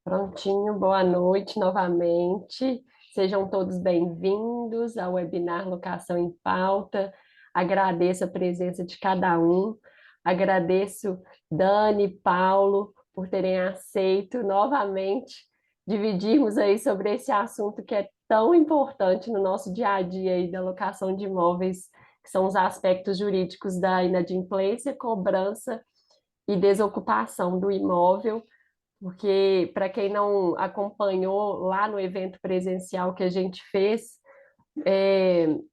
Prontinho, boa noite novamente. Sejam todos bem-vindos ao webinar Locação em Pauta. Agradeço a presença de cada um. Agradeço Dani e Paulo por terem aceito novamente dividirmos aí sobre esse assunto que é tão importante no nosso dia a dia aí da locação de imóveis, que são os aspectos jurídicos da inadimplência, cobrança e desocupação do imóvel, porque para quem não acompanhou lá no evento presencial que a gente fez,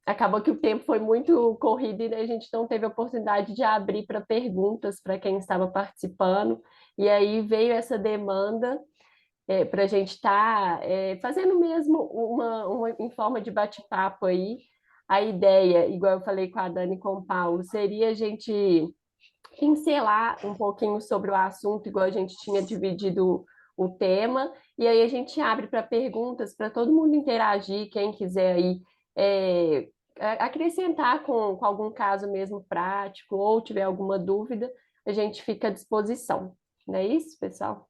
acabou que o tempo foi muito corrido e a gente não teve a oportunidade de abrir para perguntas para quem estava participando, e aí veio essa demanda para a gente estar fazendo mesmo uma em forma de bate-papo aí. A ideia, igual eu falei com a Dani e com o Paulo, seria a gente pincelar um pouquinho sobre o assunto, igual a gente tinha dividido o tema, e aí a gente abre para perguntas, para todo mundo interagir, quem quiser aí acrescentar com algum caso mesmo prático, ou tiver alguma dúvida, a gente fica à disposição. Não é isso, pessoal?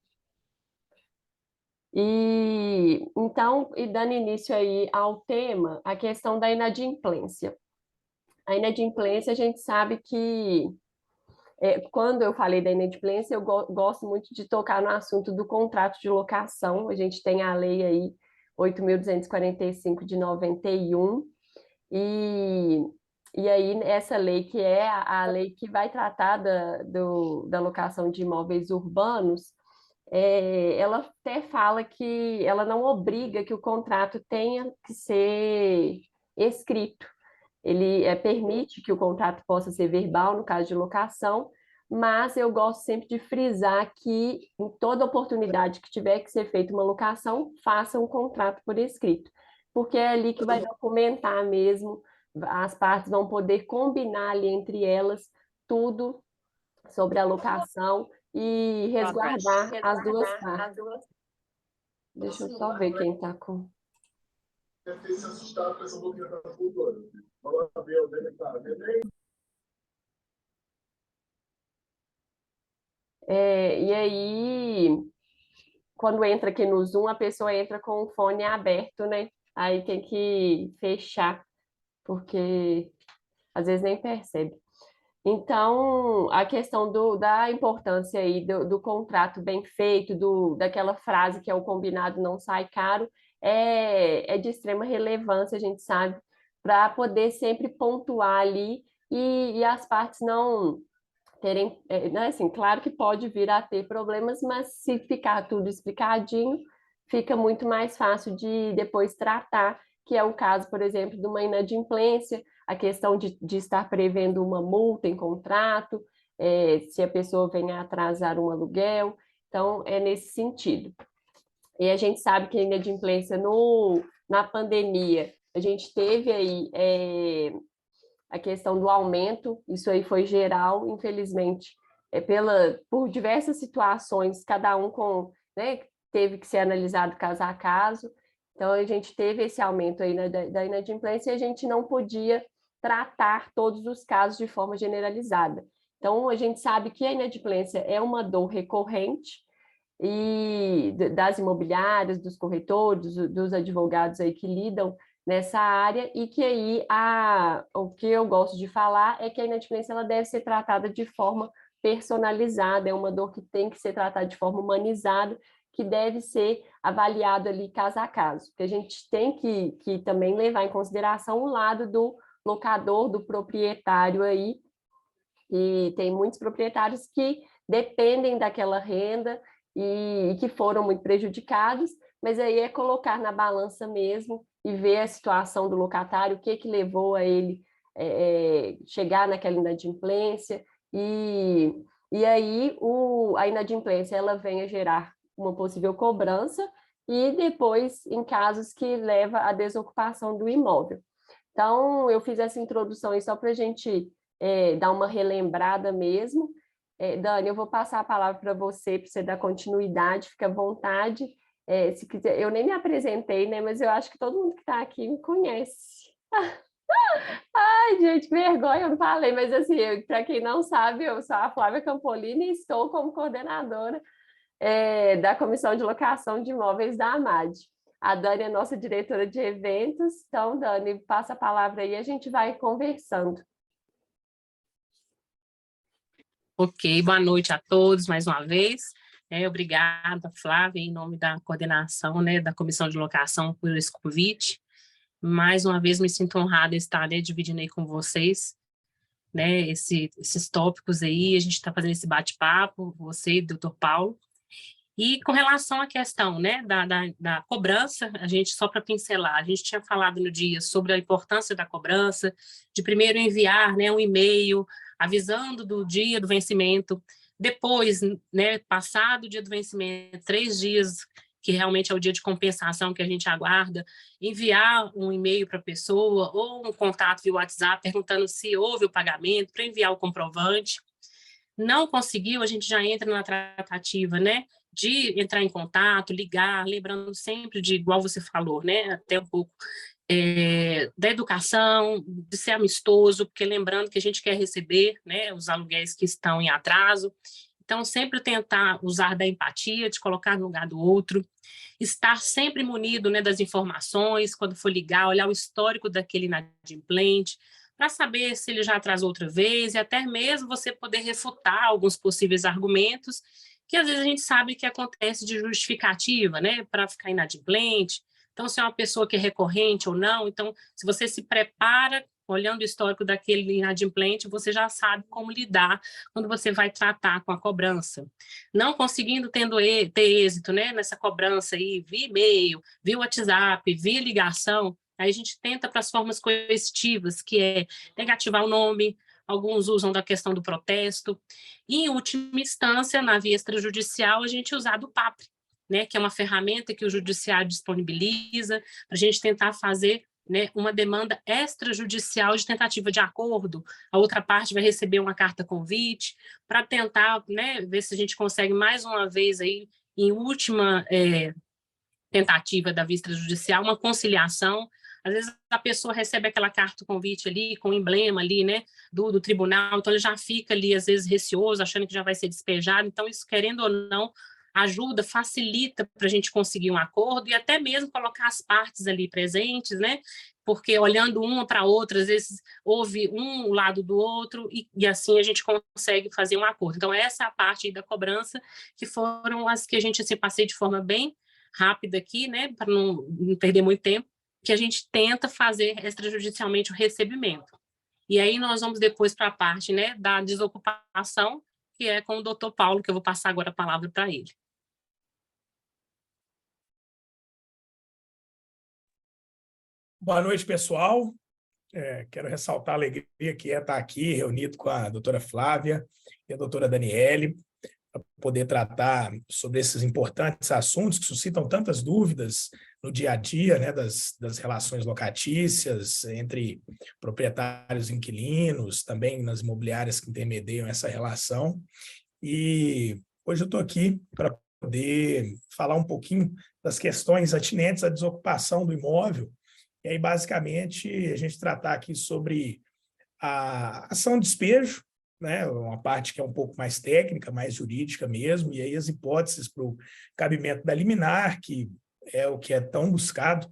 E então, e dando início aí ao tema, a questão da inadimplência. A inadimplência, a gente sabe que quando eu falei da inadimplência, eu gosto muito de tocar no assunto do contrato de locação. A gente tem a lei aí 8.245 de 91, e, e aí essa lei que é a lei que vai tratar da locação de imóveis urbanos, ela até fala que ela não obriga que o contrato tenha que ser escrito. Ele permite que o contrato possa ser verbal, no caso de locação, mas eu gosto sempre de frisar que, em toda oportunidade que tiver que ser feita uma locação, faça um contrato por escrito, porque é ali que vai documentar mesmo, as partes vão poder combinar ali entre elas tudo sobre a locação e resguardar as duas partes. Deixa eu só ver quem está com. Deve ter se assustado com essa movimentação toda. E aí, quando entra aqui no Zoom, a pessoa entra com o fone aberto, né? Aí tem que fechar, porque às vezes nem percebe. Então, a questão da importância aí do contrato bem feito, daquela frase que é o combinado não sai caro, é de extrema relevância, a gente sabe, para poder sempre pontuar ali e as partes não terem, né, assim, claro que pode vir a ter problemas, mas se ficar tudo explicadinho, fica muito mais fácil de depois tratar, que é o caso, por exemplo, de uma inadimplência, a questão de estar prevendo uma multa em contrato, se a pessoa venha atrasar um aluguel, então é nesse sentido. E a gente sabe que a inadimplência na pandemia, a gente teve aí a questão do aumento, isso aí foi geral, infelizmente, por diversas situações, cada um né, teve que ser analisado caso a caso, então a gente teve esse aumento aí da inadimplência e a gente não podia tratar todos os casos de forma generalizada. Então, a gente sabe que a inadimplência é uma dor recorrente, e das imobiliárias, dos corretores, dos advogados aí que lidam nessa área, e que aí o que eu gosto de falar é que a inadimplência ela deve ser tratada de forma personalizada, é uma dor que tem que ser tratada de forma humanizada, que deve ser avaliado ali caso a caso, porque a gente tem que também levar em consideração o lado do locador, do proprietário aí, e tem muitos proprietários que dependem daquela renda e que foram muito prejudicados, mas aí é colocar na balança mesmo e ver a situação do locatário, o que levou a ele chegar naquela inadimplência, e aí a inadimplência ela vem a gerar uma possível cobrança e depois em casos que leva à desocupação do imóvel. Então, eu fiz essa introdução aí só para a gente dar uma relembrada mesmo. Dani, eu vou passar a palavra para você dar continuidade, fica à vontade. Se quiser, eu nem me apresentei, né? Mas eu acho que todo mundo que está aqui me conhece. Ai, gente, que vergonha, eu não falei, mas assim, para quem não sabe, eu sou a Flávia Campolini e estou como coordenadora da Comissão de Locação de Imóveis da AMAD. A Dani é nossa diretora de eventos, então, Dani, passa a palavra aí, a gente vai conversando. Ok, boa noite a todos mais uma vez. Obrigada, Flávia, em nome da coordenação, da Comissão de Locação, por esse convite. Mais uma vez me sinto honrada de estar dividindo aí com vocês esses tópicos aí. A gente está fazendo esse bate-papo, você e o Dr. Paulo. E com relação à questão da cobrança, a gente, só para pincelar, a gente tinha falado no dia sobre a importância da cobrança, de primeiro enviar um e-mail avisando do dia do vencimento, depois, passado o dia do vencimento, 3 dias, que realmente é o dia de compensação que a gente aguarda, enviar um e-mail para a pessoa ou um contato via WhatsApp perguntando se houve o pagamento, para enviar o comprovante. Não conseguiu, a gente já entra na tratativa, de entrar em contato, ligar, lembrando sempre de, igual você falou, até um pouco da educação, de ser amistoso, porque lembrando que a gente quer receber, os aluguéis que estão em atraso. Então, sempre tentar usar da empatia, de colocar no lugar do outro, estar sempre munido das informações, quando for ligar, olhar o histórico daquele inadimplente, para saber se ele já atrasou outra vez, e até mesmo você poder refutar alguns possíveis argumentos, que às vezes a gente sabe que acontece de justificativa, para ficar inadimplente. Então, se é uma pessoa que é recorrente ou não, então, se você se prepara, olhando o histórico daquele inadimplente, você já sabe como lidar quando você vai tratar com a cobrança. Não conseguindo ter êxito nessa cobrança aí, via e-mail, via WhatsApp, via ligação, aí a gente tenta para as formas coercitivas, que é negativar o nome, alguns usam da questão do protesto, e, em última instância, na via extrajudicial, a gente usar do PAPRE, que é uma ferramenta que o judiciário disponibiliza para a gente tentar fazer uma demanda extrajudicial de tentativa de acordo. A outra parte vai receber uma carta convite para tentar ver se a gente consegue mais uma vez aí, em última tentativa da via extrajudicial, uma conciliação. Às vezes a pessoa recebe aquela carta convite ali, com o emblema ali, do tribunal, então ele já fica ali, às vezes, receoso, achando que já vai ser despejado. Então, isso, querendo ou não, ajuda, facilita para a gente conseguir um acordo e até mesmo colocar as partes ali presentes, porque olhando uma para outra, às vezes houve um lado do outro e assim a gente consegue fazer um acordo. Então, essa é a parte aí da cobrança, que foram as que a gente passei de forma bem rápida aqui, para não perder muito tempo, que a gente tenta fazer extrajudicialmente o recebimento. E aí nós vamos depois para a parte da desocupação, que é com o Dr. Paulo, que eu vou passar agora a palavra para ele. Boa noite, pessoal. Quero ressaltar a alegria que é estar aqui, reunido com a doutora Flávia e a doutora Daniele, para poder tratar sobre esses importantes assuntos que suscitam tantas dúvidas no dia a dia, das relações locatícias entre proprietários e inquilinos, também nas imobiliárias que intermediam essa relação. E hoje eu estou aqui para poder falar um pouquinho das questões atinentes à desocupação do imóvel. E aí, basicamente, a gente tratar aqui sobre a ação de despejo, uma parte que é um pouco mais técnica, mais jurídica mesmo, e aí as hipóteses para o cabimento da liminar, que é o que é tão buscado,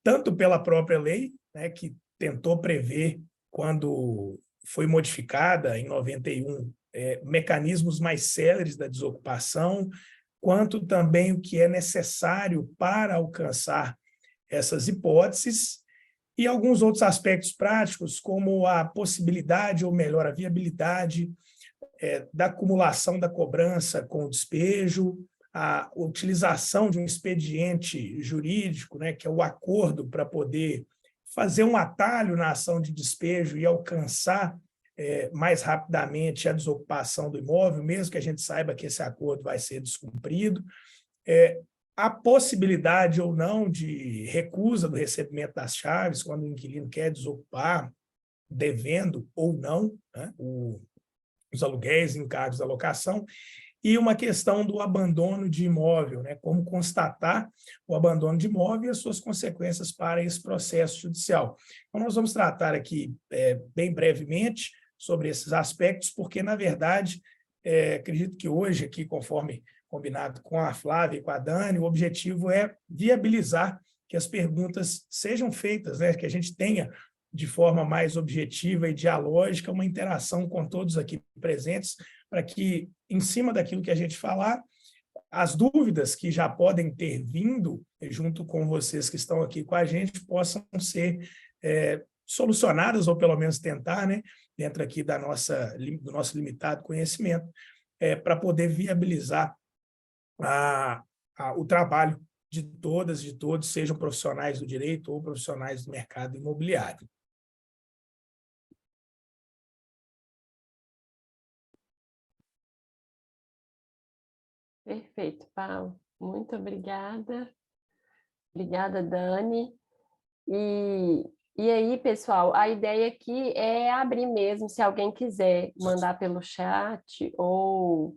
tanto pela própria lei, que tentou prever, quando foi modificada em 91, mecanismos mais céleres da desocupação, quanto também o que é necessário para alcançar essas hipóteses, e alguns outros aspectos práticos, como a possibilidade, ou melhor, a viabilidade da acumulação da cobrança com o despejo, a utilização de um expediente jurídico, que é o acordo, para poder fazer um atalho na ação de despejo e alcançar mais rapidamente a desocupação do imóvel, mesmo que a gente saiba que esse acordo vai ser descumprido. A possibilidade ou não de recusa do recebimento das chaves, quando o inquilino quer desocupar, devendo ou não os aluguéis e encargos da locação, e uma questão do abandono de imóvel, como constatar o abandono de imóvel e as suas consequências para esse processo judicial. Então, nós vamos tratar aqui bem brevemente sobre esses aspectos, porque, na verdade, acredito que hoje, aqui, conforme combinado com a Flávia e com a Dani, o objetivo é viabilizar que as perguntas sejam feitas, né? Que a gente tenha, de forma mais objetiva e dialógica, uma interação com todos aqui presentes, para que, em cima daquilo que a gente falar, as dúvidas que já podem ter vindo junto com vocês que estão aqui com a gente possam ser solucionadas, ou pelo menos tentar, né, dentro aqui do nosso limitado conhecimento, para poder viabilizar o trabalho de todas e de todos, sejam profissionais do direito ou profissionais do mercado imobiliário. Perfeito, Paulo. Muito obrigada. Obrigada, Dani. E aí, pessoal, a ideia aqui é abrir mesmo, se alguém quiser mandar pelo chat ou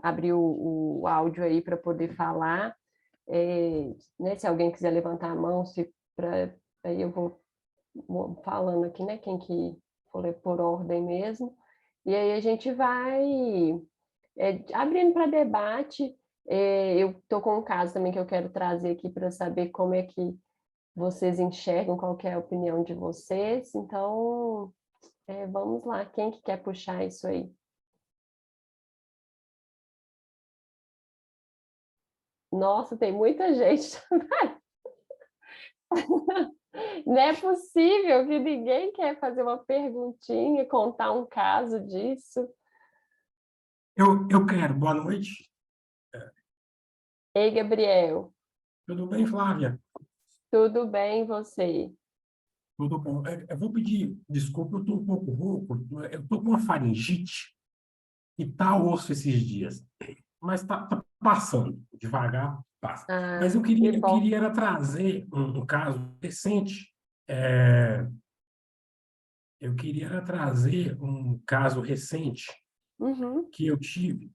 abrir o áudio aí para poder falar. Né, se alguém quiser levantar a mão, aí eu vou falando aqui, né? Quem que for ler por ordem mesmo. E aí a gente vai abrindo para debate. Eu estou com um caso também que eu quero trazer aqui para saber como é que vocês enxergam, qual que é a opinião de vocês. Então, vamos lá. Quem que quer puxar isso aí? Nossa, tem muita gente. Não é possível que ninguém quer fazer uma perguntinha, contar um caso disso. Eu quero. Boa noite. Ei, Gabriel. Tudo bem, Flávia? Tudo bem, você? Tudo bom. Eu vou pedir desculpa, eu estou um pouco rouco. Eu estou com uma faringite e está osso esses dias. Mas está passando. Devagar, passa. Mas eu que bom. queria era trazer um caso recente. Eu queria era trazer um caso recente que eu tive,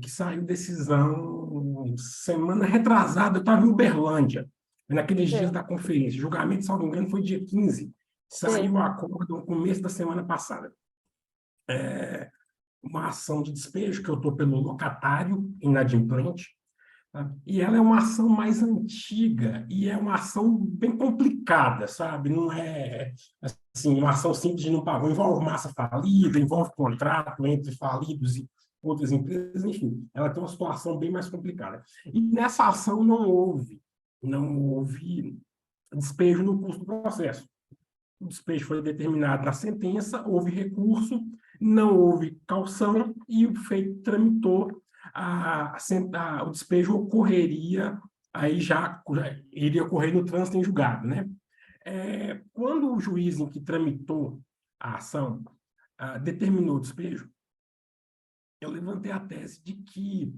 que saiu decisão semana retrasada. Eu estava em Uberlândia, naqueles dias da conferência. O julgamento, se não me engano, foi dia 15. Saiu o acordo no começo da semana passada. Uma ação de despejo, que eu estou pelo locatário inadimplente, tá? E ela é uma ação mais antiga e é uma ação bem complicada, sabe? Não é assim, uma ação simples de não pagar. Envolve massa falida, envolve contrato entre falidos e outras empresas, enfim, ela tem uma situação bem mais complicada. E nessa ação não houve despejo no curso do processo. O despejo foi determinado na sentença, houve recurso, não houve caução e o feito tramitou, o despejo ocorreria, aí já iria ocorrer no trânsito em julgado, né? Quando o juiz em que tramitou a ação determinou o despejo, eu levantei a tese de que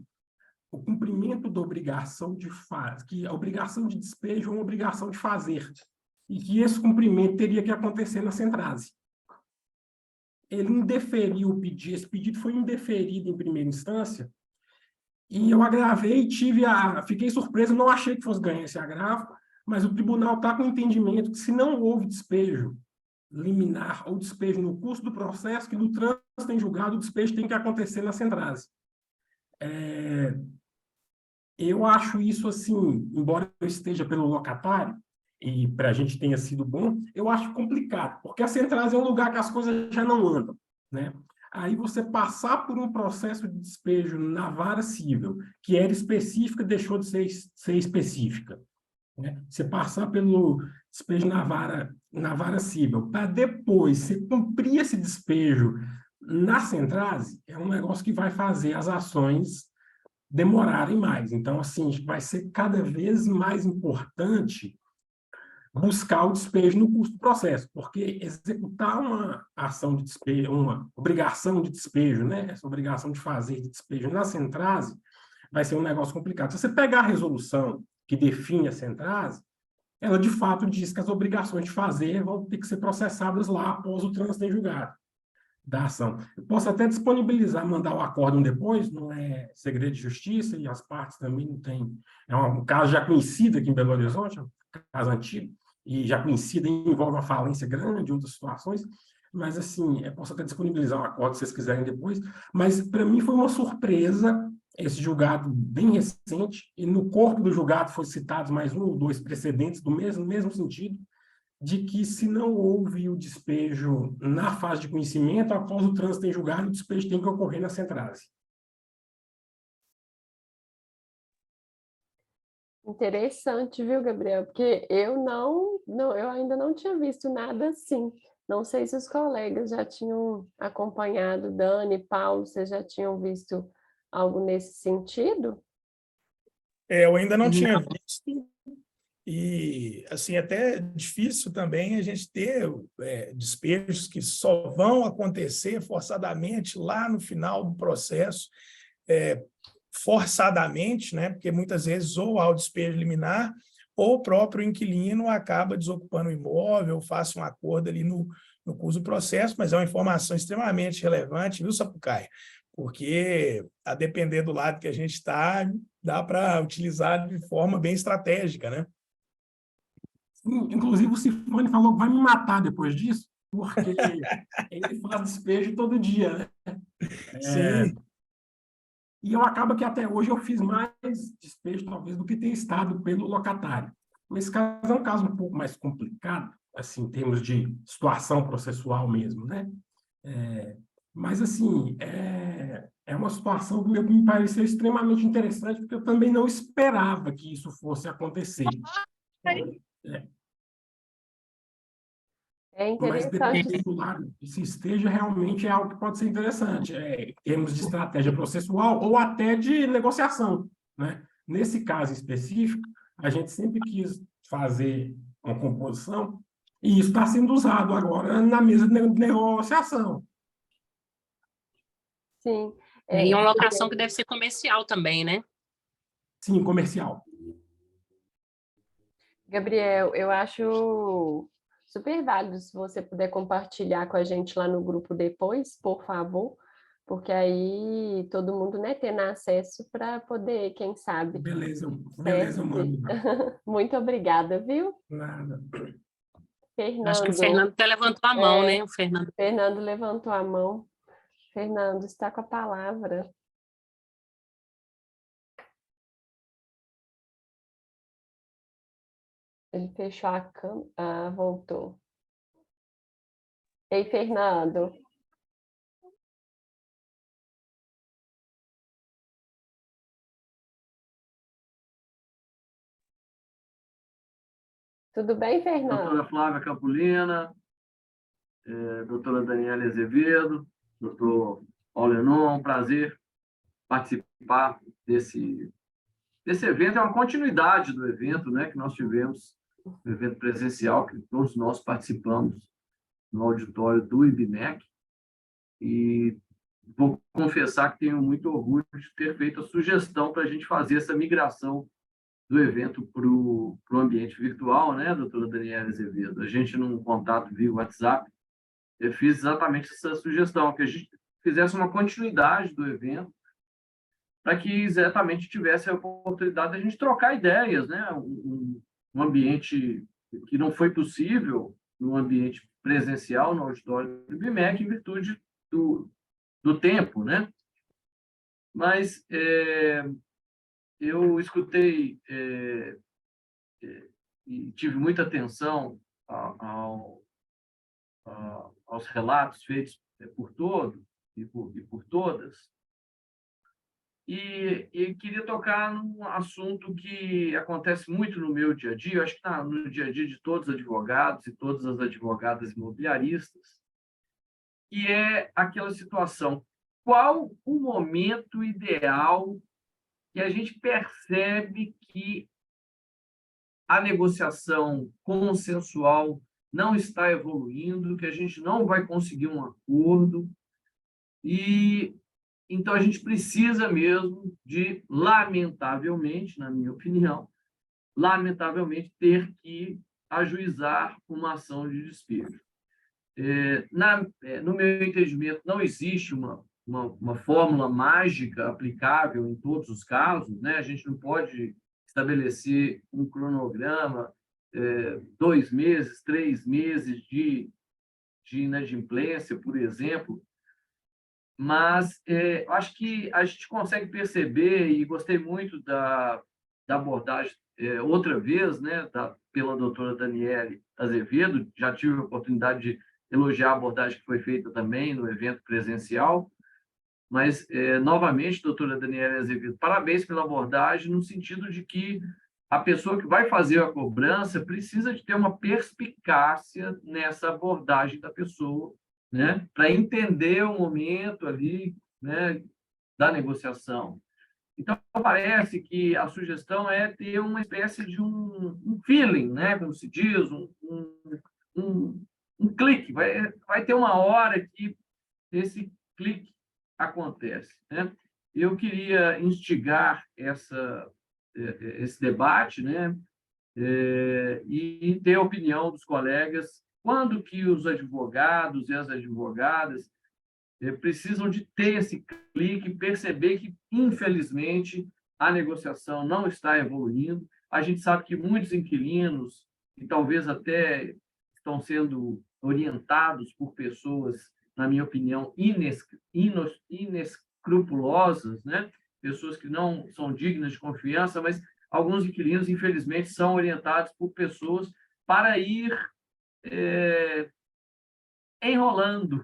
o cumprimento da obrigação que a obrigação de despejo é uma obrigação de fazer, e que esse cumprimento teria que acontecer na Centrase. Ele indeferiu o pedido, esse pedido foi indeferido em primeira instância, e eu agravei e fiquei surpreso, não achei que fosse ganhar esse agravo, mas o tribunal está com o entendimento que se não houve despejo liminar ou despejo no curso do processo, que no trânsito em julgado o despejo tem que acontecer na Centrase. Eu acho isso assim, embora eu esteja pelo locatário, e para a gente tenha sido bom, eu acho complicado, porque a Centrase é um lugar que as coisas já não andam, né? Aí você passar por um processo de despejo na vara civil, que era específica, deixou de ser específica, né? Você passar pelo despejo na vara civil, para depois você cumprir esse despejo na Centrase, é um negócio que vai fazer as ações demorarem mais. Então, assim, vai ser cada vez mais importante buscar o despejo no curso do processo, porque executar uma ação de despejo, uma obrigação de despejo, né? Essa obrigação de fazer de despejo na Centrase vai ser um negócio complicado. Se você pegar a resolução que define a Centrase, ela de fato diz que as obrigações de fazer vão ter que ser processadas lá após o trânsito em julgado da ação. Eu posso até disponibilizar, mandar o acórdão depois, não é segredo de justiça, e as partes também não têm. É um caso já conhecido aqui em Belo Horizonte, um caso antigo, e já conhecido, envolve uma falência grande, outras situações, mas assim, eu posso até disponibilizar um acórdão se vocês quiserem depois, mas para mim foi uma surpresa esse julgado bem recente, e no corpo do julgado foi citados mais um ou dois precedentes do mesmo sentido, de que se não houve o despejo na fase de conhecimento, após o trânsito em julgado, o despejo tem que ocorrer na centrase. Interessante, viu, Gabriel? Porque eu ainda não tinha visto nada assim. Não sei se os colegas já tinham acompanhado, Dani, Paulo, vocês já tinham visto algo nesse sentido? Eu ainda não tinha Não. visto, e assim, até é difícil também a gente ter despejos que só vão acontecer forçadamente lá no final do processo, forçadamente, né? Porque muitas vezes ou há o despejo liminar, ou o próprio inquilino acaba desocupando o imóvel, faça um acordo ali no curso do processo, mas é uma informação extremamente relevante, viu, Sapucaia? Porque, a depender do lado que a gente está, dá para utilizar de forma bem estratégica, né? Sim, inclusive, o Cifone falou que vai me matar depois disso, porque ele faz despejo todo dia, né? Sim, E eu acaba que até hoje eu fiz mais despejo, talvez, do que tem estado pelo locatário. Mas esse caso é um caso um pouco mais complicado, assim, em termos de situação processual mesmo, né? Mas, assim, é uma situação que me pareceu extremamente interessante, porque eu também não esperava que isso fosse acontecer. É, É mas, interessante. dependendo do lado que se esteja, realmente é algo que pode ser interessante, em termos de estratégia processual ou até de negociação, né? Nesse caso específico, a gente sempre quis fazer uma composição e isso está sendo usado agora na mesa de negociação. Sim. E uma locação que deve ser comercial também, né? Sim, comercial. Gabriel, eu acho super válido se você puder compartilhar com a gente lá no grupo depois, por favor, porque aí todo mundo, né, tendo acesso para poder, quem sabe, Beleza, certo? mano. Muito obrigada, viu? Nada. Acho que o Fernando, Fernando até levantou a mão, né? O Fernando. Fernando levantou a mão. Fernando, está com a palavra. Ele fechou a câmera. Ah, voltou. Ei, Fernando. Tudo bem, Fernando? Doutora Flávia Campolina, doutora Daniela Azevedo, doutor Paulo Enon, é um prazer participar desse evento. É uma continuidade do evento, né, que nós tivemos, um evento presencial, que todos nós participamos no auditório do IBMEC, e vou confessar que tenho muito orgulho de ter feito a sugestão para a gente fazer essa migração do evento para o ambiente virtual, né, doutora Daniela Azevedo? A gente, num contato via WhatsApp, eu fiz exatamente essa sugestão, que a gente fizesse uma continuidade do evento, para que exatamente tivesse a oportunidade de a gente trocar ideias, né? Um ambiente que não foi possível no ambiente presencial, no auditório do IBMEC, em virtude do tempo, né? Mas eu escutei e tive muita atenção aos relatos feitos por todos e por todas, e queria tocar num assunto que acontece muito no meu dia a dia, eu acho que está no dia a dia de todos os advogados e todas as advogadas imobiliaristas, que é aquela situação: qual o momento ideal que a gente percebe que a negociação consensual não está evoluindo, que a gente não vai conseguir um acordo, e então a gente precisa mesmo de, lamentavelmente, na minha opinião, lamentavelmente, ter que ajuizar uma ação de despejo. No meu entendimento, não existe uma fórmula mágica aplicável em todos os casos, né? A gente não pode estabelecer um cronograma, 2 meses, 3 meses de de inadimplência, por exemplo, mas acho que a gente consegue perceber, e gostei muito da abordagem, outra vez, né, pela doutora Daniele Azevedo, já tive a oportunidade de elogiar a abordagem que foi feita também no evento presencial, mas, novamente, doutora Daniele Azevedo, parabéns pela abordagem, no sentido de que a pessoa que vai fazer a cobrança precisa de ter uma perspicácia nessa abordagem da pessoa, né, para entender o momento ali, né, da negociação. Então, parece que a sugestão é ter uma espécie de um feeling, né, como se diz, um clique. Vai ter uma hora que esse clique acontece, né? Eu queria instigar esse debate, né, e ter a opinião dos colegas, quando que os advogados e as advogadas precisam de ter esse clique, perceber que, infelizmente, a negociação não está evoluindo. A gente sabe que muitos inquilinos, e talvez até estão sendo orientados por pessoas, na minha opinião, inescrupulosas, né? Pessoas que não são dignas de confiança, mas alguns inquilinos, infelizmente, são orientados por pessoas para ir enrolando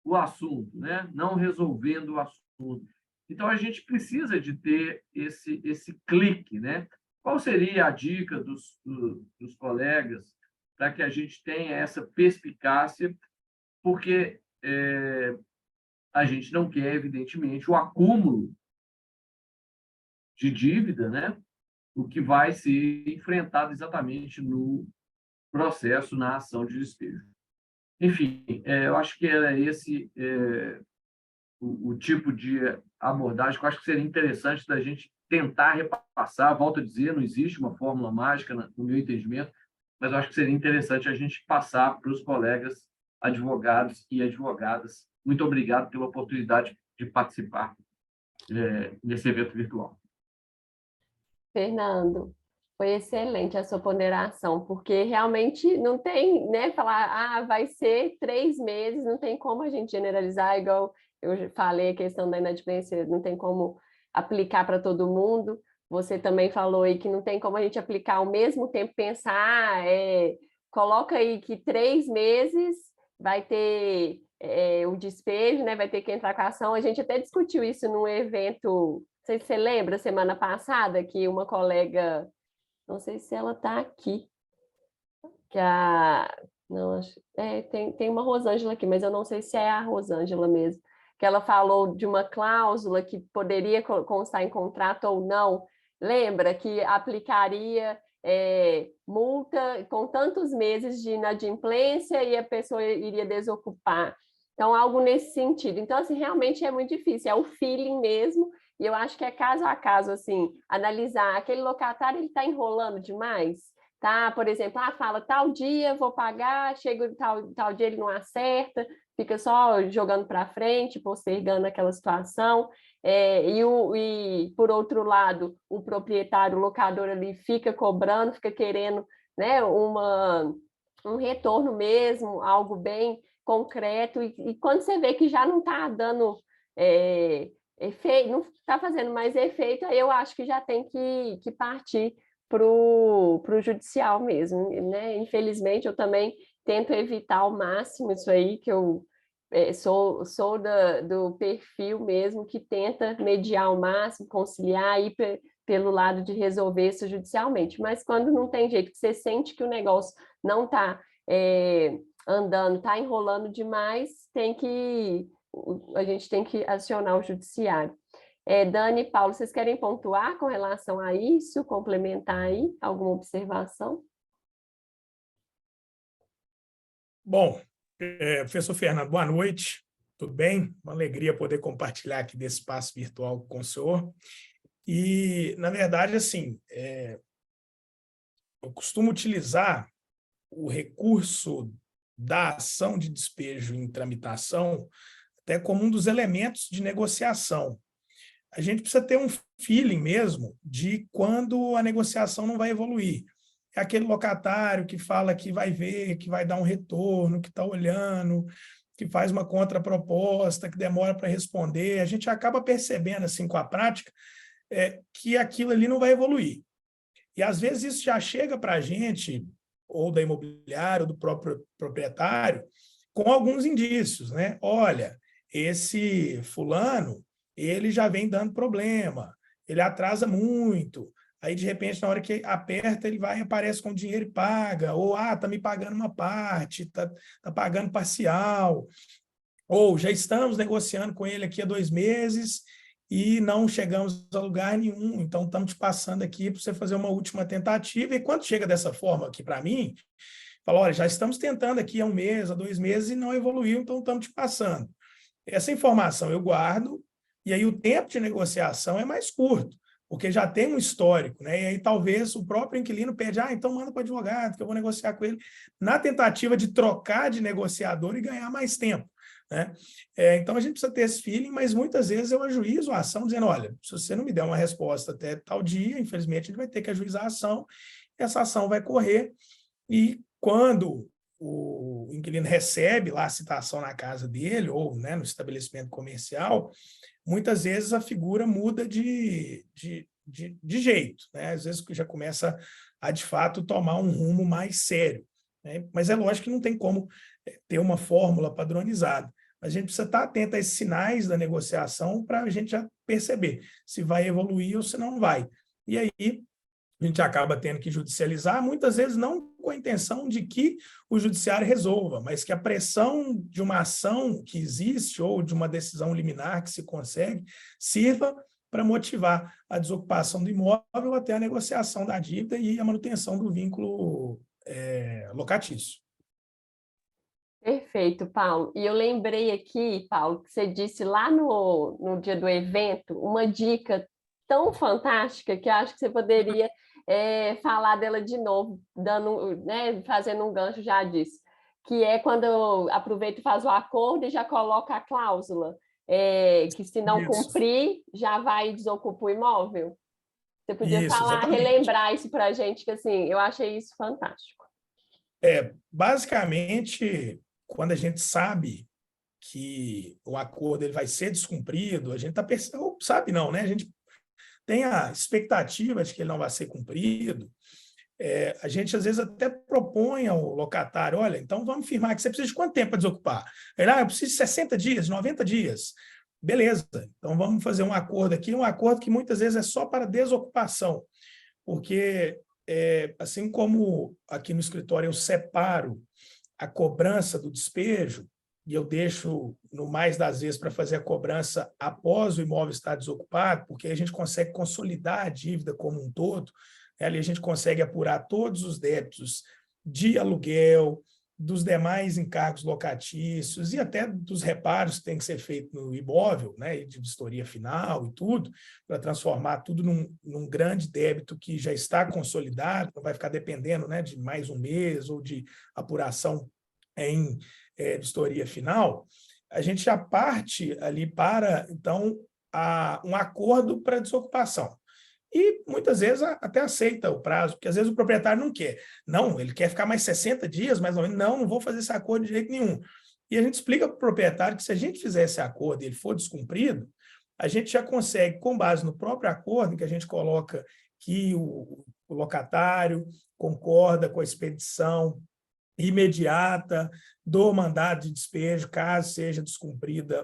o assunto, né? Não resolvendo o assunto. Então, a gente precisa de ter esse clique, né? Qual seria a dica dos colegas para que a gente tenha essa perspicácia? Porque a gente não quer, evidentemente, o acúmulo de dívida, né? O que vai ser enfrentado exatamente no processo, na ação de despejo. Enfim, eu acho que era esse o tipo de abordagem que eu acho que seria interessante da gente tentar repassar. Volto a dizer, não existe uma fórmula mágica, no meu entendimento, mas eu acho que seria interessante a gente passar para os colegas advogados e advogadas. Muito obrigado pela oportunidade de participar nesse evento virtual. Fernando, foi excelente a sua ponderação, porque realmente não tem, né, falar, vai ser 3 meses, não tem como a gente generalizar, igual eu falei, a questão da inadimplência, não tem como aplicar para todo mundo. Você também falou aí que não tem como a gente aplicar ao mesmo tempo, pensar, coloca aí que 3 meses vai ter o despejo, né, vai ter que entrar com a ação. A gente até discutiu isso num evento, não sei se você lembra, semana passada, que uma colega, não sei se ela está aqui, que não, tem uma Rosângela aqui, mas eu não sei se é a Rosângela mesmo, que ela falou de uma cláusula que poderia constar em contrato ou não. Lembra que aplicaria multa com tantos meses de inadimplência e a pessoa iria desocupar. Então, algo nesse sentido. Então, assim, realmente é muito difícil, é o feeling mesmo, e eu acho que é caso a caso, assim, analisar, aquele locatário, ele está enrolando demais, tá? Por exemplo, fala, tal dia vou pagar, chega tal dia ele não acerta, fica só jogando para frente, postergando aquela situação, e, por outro lado, o proprietário, o locador ali fica cobrando, fica querendo, né, um retorno mesmo, algo bem concreto, e quando você vê que já não está dando efeito, não está fazendo mais efeito, aí eu acho que já tem que partir para o judicial mesmo, né? Infelizmente, eu também tento evitar ao máximo isso aí, que eu sou do perfil mesmo que tenta mediar ao máximo, conciliar, ir pelo lado de resolver isso judicialmente. Mas quando não tem jeito, que você sente que o negócio não está andando, está enrolando demais, a gente tem que acionar o judiciário. Dani e Paulo, vocês querem pontuar com relação a isso, complementar aí alguma observação? Bom, professor Fernando, boa noite, tudo bem? Uma alegria poder compartilhar aqui desse espaço virtual com o senhor. E, na verdade, assim, eu costumo utilizar o recurso da ação de despejo em tramitação até como um dos elementos de negociação. A gente precisa ter um feeling mesmo de quando a negociação não vai evoluir. é aquele locatário que fala que vai ver, que vai dar um retorno, que está olhando, que faz uma contraproposta, que demora para responder. A gente acaba percebendo, assim, com a prática, que aquilo ali não vai evoluir. E, às vezes, isso já chega para a gente, ou da imobiliária, ou do próprio proprietário, com alguns indícios, né? Olha, esse fulano, ele já vem dando problema, ele atrasa muito, aí, de repente, na hora que aperta, ele vai e aparece com dinheiro e paga, ou, tá me pagando uma parte, tá pagando parcial, ou já estamos negociando com ele aqui há 2 meses e não chegamos a lugar nenhum, então estamos te passando aqui para você fazer uma última tentativa, e quando chega dessa forma aqui para mim, fala, olha, já estamos tentando aqui há 1 mês, há 2 meses, e não evoluiu, então estamos te passando. Essa informação eu guardo, e aí o tempo de negociação é mais curto, porque já tem um histórico, né? E aí talvez o próprio inquilino pede, então manda para o advogado, que eu vou negociar com ele, na tentativa de trocar de negociador e ganhar mais tempo, né? Então a gente precisa ter esse feeling, mas muitas vezes eu ajuizo a ação dizendo, olha, se você não me der uma resposta até tal dia, infelizmente a gente vai ter que ajuizar a ação, essa ação vai correr, e quando o inquilino recebe lá a citação na casa dele, ou, né, no estabelecimento comercial, muitas vezes a figura muda de jeito, né? Às vezes já começa a, de fato, tomar um rumo mais sério, né? Mas é lógico que não tem como ter uma fórmula padronizada. A gente precisa estar atento a esses sinais da negociação para a gente já perceber se vai evoluir ou se não vai. E aí a gente acaba tendo que judicializar, muitas vezes não com a intenção de que o judiciário resolva, mas que a pressão de uma ação que existe ou de uma decisão liminar que se consegue sirva para motivar a desocupação do imóvel até a negociação da dívida e a manutenção do vínculo locatício. Perfeito, Paulo. E eu lembrei aqui, Paulo, que você disse lá no dia do evento uma dica tão fantástica que eu acho que você poderia falar dela de novo, dando, né, fazendo um gancho já disso, que é quando aproveita e faz o acordo e já coloca a cláusula, que se não cumprir, já vai e desocupa o imóvel. Você podia falar, exatamente, relembrar isso para a gente, que assim, eu achei isso fantástico. Basicamente, quando a gente sabe que o acordo ele vai ser descumprido, a gente está pensando, sabe não, né? A gente tem a expectativa de que ele não vai ser cumprido, a gente às vezes até propõe ao locatário, olha, então vamos firmar que você precisa de quanto tempo para desocupar? Ele, eu preciso de 60 dias, 90 dias. Beleza, então vamos fazer um acordo aqui, um acordo que muitas vezes é só para desocupação, porque assim como aqui no escritório eu separo a cobrança do despejo, e eu deixo, no mais das vezes, para fazer a cobrança após o imóvel estar desocupado, porque aí a gente consegue consolidar a dívida como um todo, né? Ali a gente consegue apurar todos os débitos de aluguel, dos demais encargos locatícios e até dos reparos que tem que ser feito no imóvel, né? E de vistoria final e tudo, para transformar tudo num grande débito que já está consolidado, não vai ficar dependendo, né, de mais um mês ou de apuração em vistoria final. A gente já parte ali para, então, um acordo para desocupação. E, muitas vezes, até aceita o prazo, porque, às vezes, o proprietário não quer. Não, ele quer ficar mais 60 dias, mais ou menos. Não vou fazer esse acordo de jeito nenhum. E a gente explica para o proprietário que, se a gente fizer esse acordo e ele for descumprido, a gente já consegue, com base no próprio acordo, em que a gente coloca que o locatário concorda com a expedição imediata do mandado de despejo, caso seja descumprido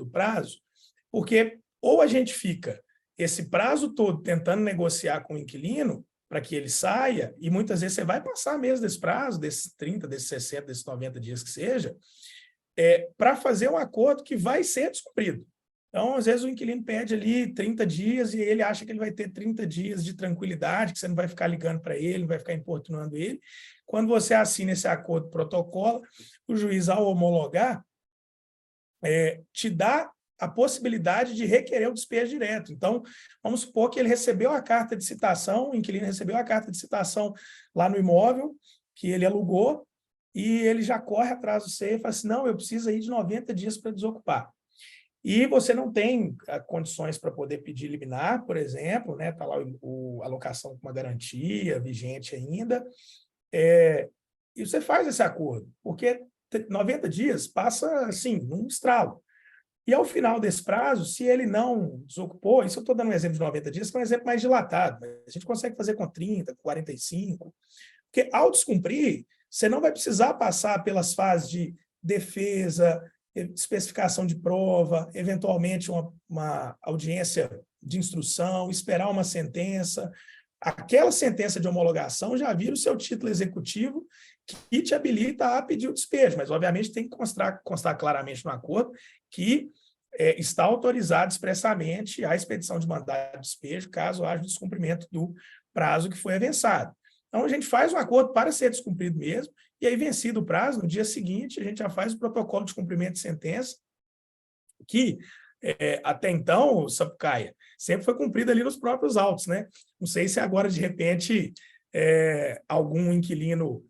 o prazo, porque ou a gente fica esse prazo todo tentando negociar com o inquilino para que ele saia, e muitas vezes você vai passar mesmo desse prazo, desses 30, desses 60, desses 90 dias que seja, para fazer um acordo que vai ser descumprido. Então, às vezes, o inquilino pede ali 30 dias e ele acha que ele vai ter 30 dias de tranquilidade, que você não vai ficar ligando para ele, não vai ficar importunando ele. Quando você assina esse acordo protocolo, o juiz, ao homologar, te dá a possibilidade de requerer o despejo direto. Então, vamos supor que ele recebeu a carta de citação, o inquilino recebeu a carta de citação lá no imóvel que ele alugou, e ele já corre atrás do você e fala assim, não, eu preciso aí de 90 dias para desocupar. e você não tem condições para poder pedir liminar, por exemplo, né? Está lá a locação com uma garantia vigente ainda, e você faz esse acordo, porque 90 dias passa assim, num estralo. E ao final desse prazo, se ele não desocupou, isso eu estou dando um exemplo de 90 dias, que é um exemplo mais dilatado, mas a gente consegue fazer com 30, 45, porque ao descumprir, você não vai precisar passar pelas fases de defesa, especificação de prova, eventualmente uma audiência de instrução, esperar uma sentença. Aquela sentença de homologação já vira o seu título executivo que te habilita a pedir o despejo, mas obviamente tem que constar claramente no acordo que está autorizado expressamente a expedição de mandado de despejo caso haja descumprimento do prazo que foi avançado. Então, a gente faz um acordo para ser descumprido mesmo, e aí, vencido o prazo, no dia seguinte, a gente já faz o protocolo de cumprimento de sentença, que até então, Sapucaia, sempre foi cumprido ali nos próprios autos, né? Não sei se agora, de repente, algum inquilino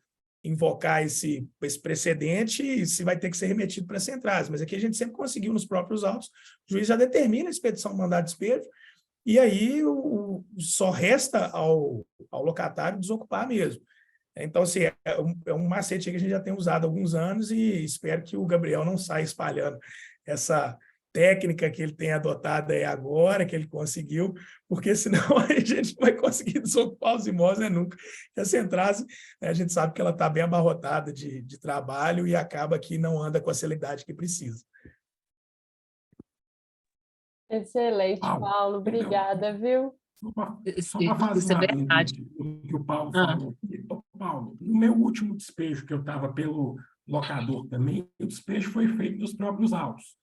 invocar esse precedente e se vai ter que ser remetido para a Centrais, mas aqui a gente sempre conseguiu nos próprios autos, o juiz já determina a expedição do mandado de despejo, e aí só resta ao locatário desocupar mesmo. Então, assim, é um macete que a gente já tem usado há alguns anos e espero que o Gabriel não saia espalhando essa técnica que ele tem adotado aí agora, que ele conseguiu, porque senão a gente não vai conseguir desocupar os imóveis nunca. E a Centrasa, né, a gente sabe que ela está bem abarrotada de trabalho e acaba que não anda com a celeridade que precisa. Excelente, Paulo. Obrigada, viu? Só para fazer Isso é verdade. o que o Paulo falou. Paulo, no meu último despejo, que eu estava pelo locador também, o despejo foi feito nos próprios autos.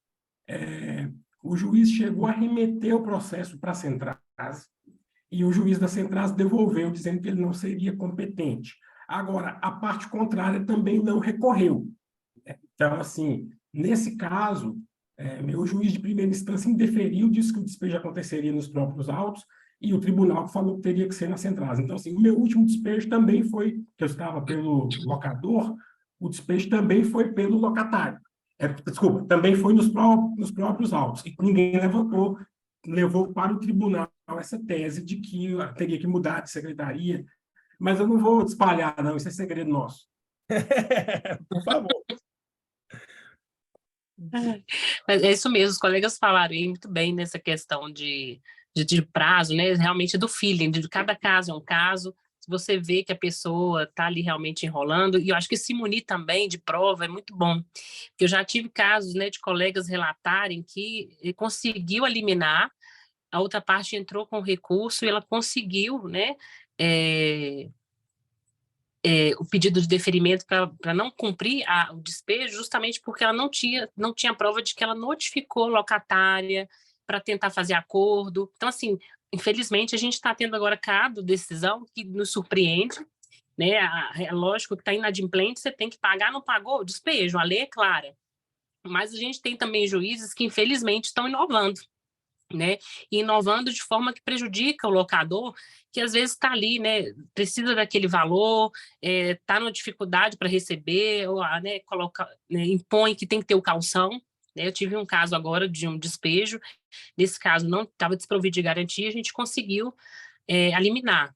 O juiz chegou a remeter o processo para a Centrasa e o juiz da Centrasa devolveu, dizendo que ele não seria competente. Agora, a parte contrária também não recorreu. Então, assim, nesse caso, meu juiz de primeira instância indeferiu, disse que o despejo aconteceria nos próprios autos, e o tribunal falou que teria que ser na Centrasa. Então, assim, o meu último despejo também foi, que eu estava pelo locador, o despejo também foi pelo locatário. Desculpa, também foi nos próprios autos. E ninguém levou para o tribunal essa tese de que teria que mudar de secretaria. Mas eu não vou espalhar, não, isso é segredo nosso. Por favor. Mas é isso mesmo, os colegas falaram aí muito bem nessa questão de prazo, né? Realmente do feeling, de cada caso é um caso. Se você vê que a pessoa está ali realmente enrolando, e eu acho que se munir também de prova é muito bom. Porque eu já tive casos, né, de colegas relatarem que conseguiu eliminar, a outra parte entrou com recurso e ela conseguiu, né, o pedido de deferimento para não cumprir o despejo, justamente porque ela não tinha prova de que ela notificou a locatária para tentar fazer acordo. Então, assim, infelizmente, a gente está tendo agora cada decisão que nos surpreende, né? É lógico que está inadimplente, você tem que pagar, não pagou, despejo, a lei é clara. Mas a gente tem também juízes que, infelizmente, estão inovando, né? E inovando de forma que prejudica o locador, que às vezes está ali, né? Precisa daquele valor, está numa dificuldade para receber, ou né, impõe que tem que ter o calção. Né? Eu tive um caso agora de um despejo, nesse caso não estava desprovido de garantia, a gente conseguiu eliminar.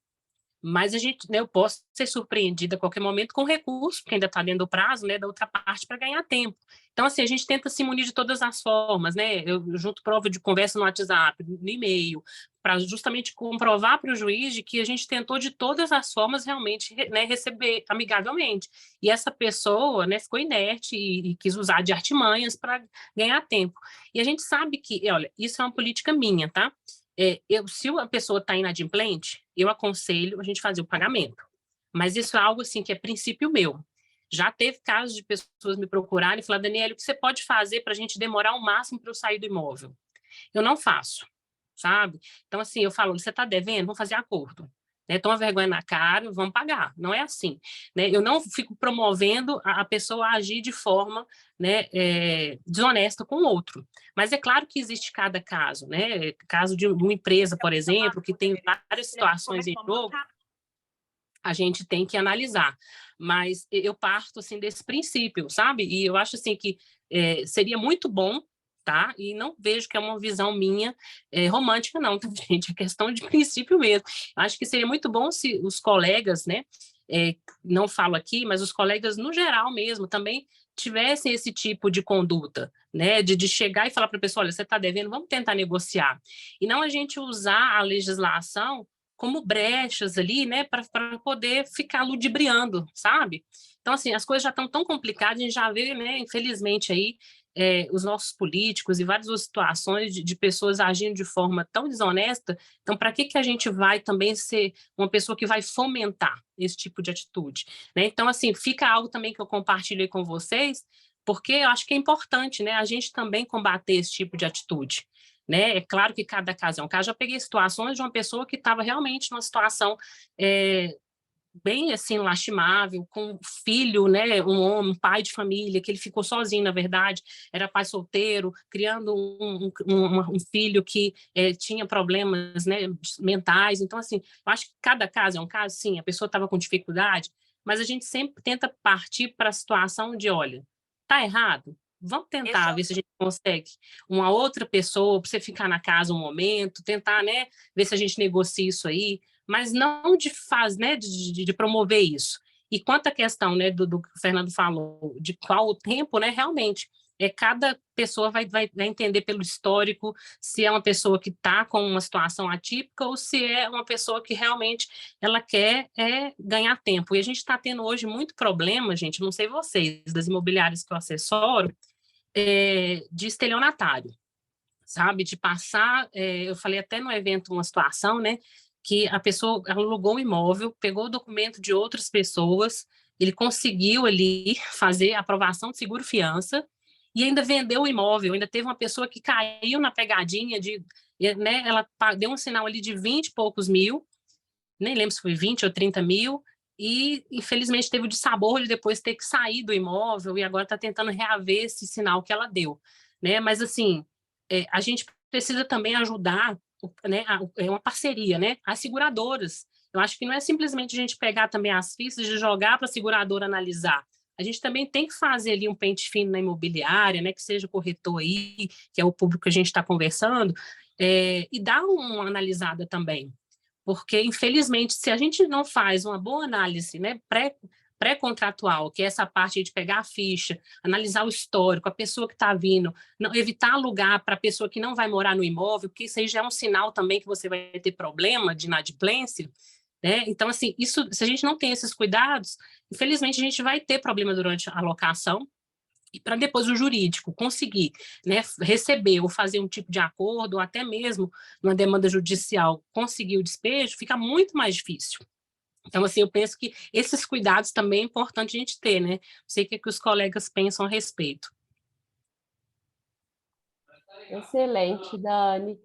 Mas né, eu posso ser surpreendida a qualquer momento com recurso, porque ainda está dentro do prazo, né, da outra parte para ganhar tempo. Então, assim, a gente tenta se munir de todas as formas, né? Eu junto prova de conversa no WhatsApp, no e-mail, para justamente comprovar para o juiz de que a gente tentou de todas as formas realmente, né, receber amigavelmente. E essa pessoa, né, ficou inerte e quis usar de artimanhas para ganhar tempo. E a gente sabe que, olha, isso é uma política minha, tá? Se a pessoa está inadimplente, eu aconselho a gente fazer o pagamento. Mas isso é algo assim que é princípio meu. Já teve casos de pessoas me procurarem e falar, Daniela, o que você pode fazer para a gente demorar o máximo para eu sair do imóvel? Eu não faço, sabe? Então, assim, eu falo, você está devendo? Vamos fazer acordo. Né? Toma vergonha na cara, vamos pagar. Não é assim. Né? Eu não fico promovendo a pessoa a agir de forma, né, desonesta com o outro. Mas é claro que existe cada caso. Né? Caso de uma empresa, por exemplo, que tem várias situações em jogo, a gente tem que analisar. Mas eu parto assim, desse princípio, sabe? E eu acho assim, que seria muito bom tá? E não vejo que é uma visão minha romântica, não, tá, gente? É questão de princípio mesmo. Acho que seria muito bom se os colegas, né, não falo aqui, mas os colegas no geral mesmo também tivessem esse tipo de conduta, né, de chegar e falar para a pessoa, olha, você está devendo, vamos tentar negociar. E não a gente usar a legislação como brechas ali, né, para poder ficar ludibriando, sabe? Então, assim, as coisas já estão tão complicadas, a gente já vê, né, infelizmente aí, os nossos políticos e várias situações de pessoas agindo de forma tão desonesta. Então, para que a gente vai também ser uma pessoa que vai fomentar esse tipo de atitude, né? Então, assim, fica algo também que eu compartilhei com vocês, porque eu acho que é importante, né, a gente também combater esse tipo de atitude, né? É claro que cada caso é um caso. Já peguei situações de uma pessoa que estava realmente numa situação bem assim lastimável, com um filho, né, um homem, um pai de família, que ele ficou sozinho, na verdade, era pai solteiro, criando um filho que tinha problemas, né, mentais. Então, assim, eu acho que cada caso é um caso, sim, a pessoa estava com dificuldade, mas a gente sempre tenta partir para a situação de, olha, tá errado? Vamos tentar ver se a gente consegue uma outra pessoa para você ficar na casa um momento, tentar, né, ver se a gente negocia isso aí, mas não né, de promover isso. E quanto à questão, né, do que o Fernando falou, de qual o tempo, né, realmente, cada pessoa vai entender pelo histórico se é uma pessoa que está com uma situação atípica ou se é uma pessoa que realmente ela quer ganhar tempo. E a gente está tendo hoje muito problema, gente, não sei vocês, das imobiliárias que eu assessoro, de estelionatário, sabe? De passar, eu falei até no evento uma situação, né, que a pessoa alugou um imóvel, pegou o documento de outras pessoas, ele conseguiu ali fazer a aprovação de seguro-fiança e ainda vendeu o imóvel. Ainda teve uma pessoa que caiu na pegadinha né, ela deu um sinal ali de 20 e poucos mil, nem lembro se foi 20 ou 30 mil, e infelizmente teve o dissabor de depois ter que sair do imóvel e agora está tentando reaver esse sinal que ela deu, né? Mas assim, a gente precisa também ajudar, né? É uma parceria, né? As seguradoras. Eu acho que não é simplesmente a gente pegar também as fichas e jogar para a seguradora analisar. A gente também tem que fazer ali um pente fino na imobiliária, né? Que seja o corretor aí, que é o público que a gente está conversando, e dar uma analisada também, porque, infelizmente, se a gente não faz uma boa análise, né, pré-contratual, que é essa parte de pegar a ficha, analisar o histórico, a pessoa que está vindo, não, evitar alugar para a pessoa que não vai morar no imóvel, porque isso aí já é um sinal também que você vai ter problema de inadimplência, né? Então, assim, isso, se a gente não tem esses cuidados, infelizmente a gente vai ter problema durante a locação, e para depois o jurídico conseguir, né, receber ou fazer um tipo de acordo, ou até mesmo numa demanda judicial conseguir o despejo, fica muito mais difícil. Então, assim, eu penso que esses cuidados também é importante a gente ter, né? Não sei o que os colegas pensam a respeito. Excelente, Dani.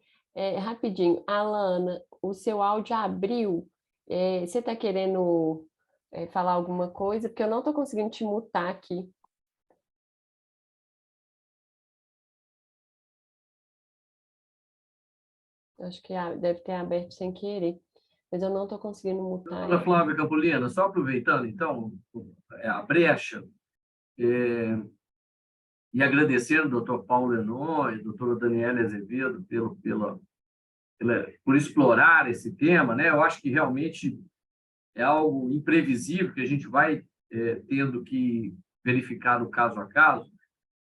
Rapidinho, Alana, o seu áudio abriu. Você está querendo falar alguma coisa? Porque eu não estou conseguindo te mutar aqui. Acho que deve ter aberto sem querer, mas eu não estou conseguindo mutar. Doutora Flávia Campolina, só aproveitando, então, a brecha, e agradecendo ao doutor Paulo Enon e a doutora Daniela Azevedo por explorar esse tema, né? Eu acho que realmente é algo imprevisível, que a gente vai tendo que verificar no caso a caso,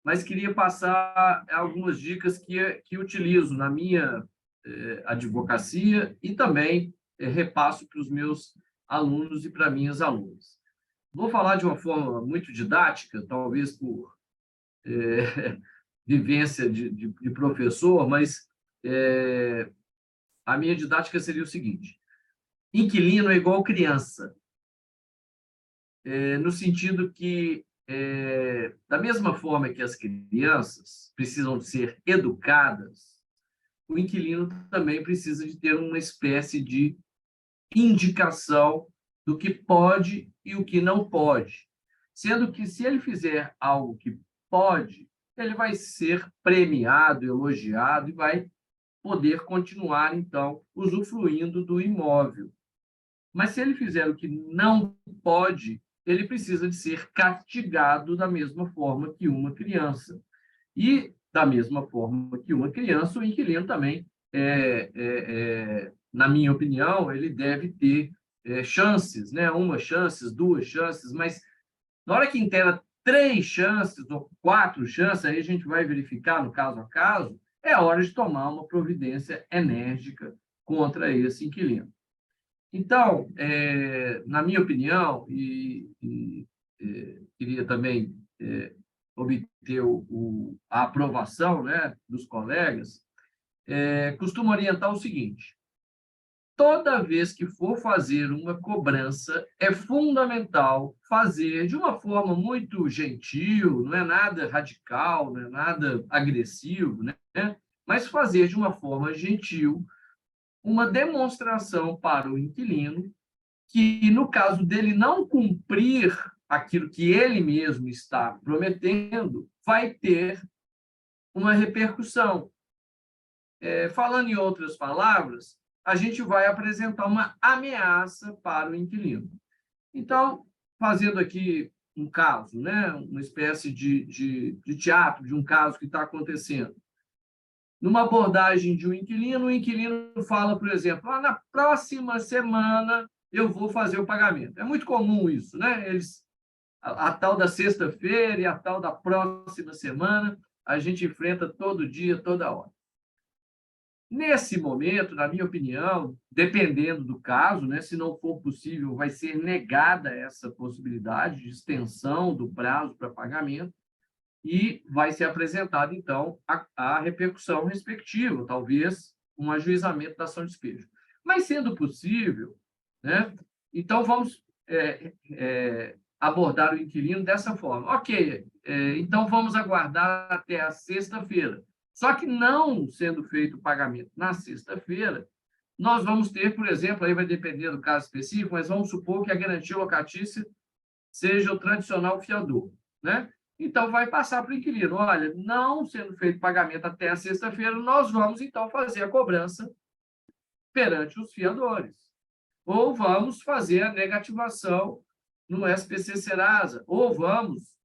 mas queria passar algumas dicas que utilizo na minha advocacia e também repasso para os meus alunos e para minhas alunas. Vou falar de uma forma muito didática, talvez por vivência de professor, mas a minha didática seria o seguinte: inquilino é igual criança, no sentido que, da mesma forma que as crianças precisam ser educadas, o inquilino também precisa de ter uma espécie de indicação do que pode e o que não pode. Sendo que, se ele fizer algo que pode, ele vai ser premiado, elogiado e vai poder continuar, então, usufruindo do imóvel. Mas, se ele fizer o que não pode, ele precisa de ser castigado da mesma forma que uma criança. E da mesma forma que uma criança, o inquilino também, na minha opinião, ele deve ter chances, né? Uma chance, duas chances, mas na hora que inteira 3 chances ou 4 chances, aí a gente vai verificar no caso a caso, é hora de tomar uma providência enérgica contra esse inquilino. Então, na minha opinião, queria também obter a aprovação, né, dos colegas, costumo orientar o seguinte: toda vez que for fazer uma cobrança, é fundamental fazer de uma forma muito gentil, não é nada radical, não é nada agressivo, né? Mas fazer de uma forma gentil uma demonstração para o inquilino que, no caso dele não cumprir aquilo que ele mesmo está prometendo, vai ter uma repercussão. Falando em outras palavras, a gente vai apresentar uma ameaça para o inquilino. Então, fazendo aqui um caso, né? Uma espécie de teatro de um caso que está acontecendo. Numa abordagem de um inquilino, o inquilino fala, por exemplo, na próxima semana eu vou fazer o pagamento. É muito comum isso, né? A tal da sexta-feira e a tal da próxima semana, a gente enfrenta todo dia, toda hora. Nesse momento, na minha opinião, dependendo do caso, né, se não for possível, vai ser negada essa possibilidade de extensão do prazo para pagamento e vai ser apresentada, então, a repercussão respectiva, talvez um ajuizamento da ação de despejo. Mas, sendo possível, né, então vamos abordar o inquilino dessa forma. Ok, então vamos aguardar até a sexta-feira. Só que não sendo feito o pagamento na sexta-feira, nós vamos ter, por exemplo, aí vai depender do caso específico, mas vamos supor que a garantia locatícia seja o tradicional fiador, né? Então, vai passar para o inquilino: olha, não sendo feito pagamento até a sexta-feira, nós vamos, então, fazer a cobrança perante os fiadores. Ou vamos fazer a negativação no SPC Serasa, ou vamos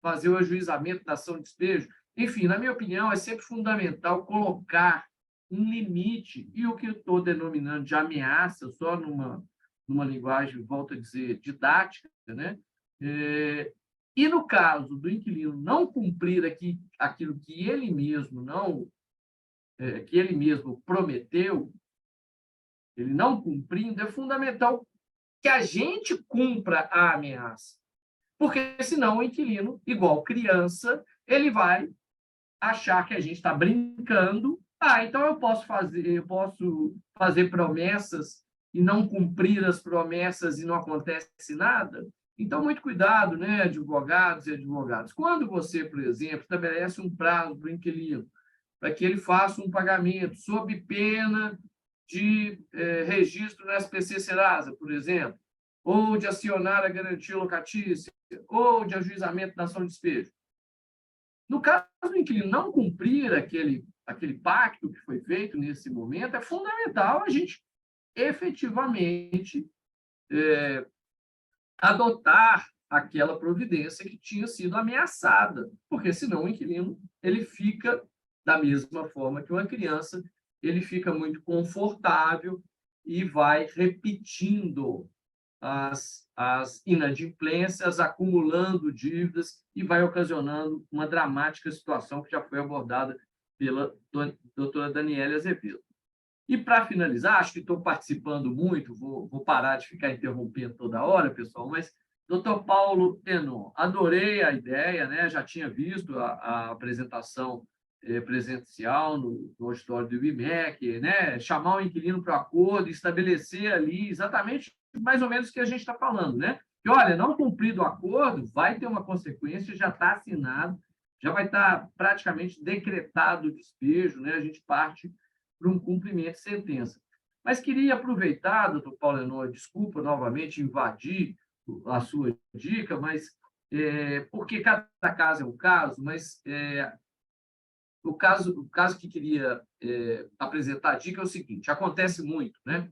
fazer o ajuizamento da ação de despejo. Enfim, na minha opinião, é sempre fundamental colocar um limite, e o que eu estou denominando de ameaça, só numa linguagem, volto a dizer, didática, né? E no caso do inquilino não cumprir aquilo que ele mesmo que ele mesmo prometeu, ele não cumprindo, é fundamental que a gente cumpra a ameaça. Porque senão o inquilino, igual criança, ele vai achar que a gente está brincando. Então eu posso fazer promessas e não cumprir as promessas e não acontece nada. Então, muito cuidado, né, advogados e advogadas. Quando você, por exemplo, estabelece um prazo para o inquilino para que ele faça um pagamento sob pena de registro no SPC Serasa, por exemplo, ou de acionar a garantia locatícia, ou de ajuizamento da ação de despejo. No caso do inquilino não cumprir aquele pacto que foi feito nesse momento, é fundamental a gente efetivamente adotar aquela providência que tinha sido ameaçada, porque senão o inquilino ele fica da mesma forma que uma criança, ele fica muito confortável e vai repetindo as inadimplências, acumulando dívidas e vai ocasionando uma dramática situação que já foi abordada pela doutora Daniela Azevedo. E, para finalizar, acho que estou participando muito, vou parar de ficar interrompendo toda hora, pessoal, mas, doutor Paulo Tenon, adorei a ideia, né? Já tinha visto a apresentação presencial no auditório do IBMEC, né? Chamar o inquilino para o acordo, estabelecer ali exatamente mais ou menos o que a gente está falando, né? Que, olha, não cumprido o acordo, vai ter uma consequência, já está assinado, já vai estar praticamente decretado o despejo, né? A gente parte para um cumprimento de sentença. Mas queria aproveitar, doutor Paulo Tenon, desculpa novamente invadir a sua dica, mas porque cada caso é um caso, mas o caso que queria apresentar a dica é o seguinte: acontece muito, né?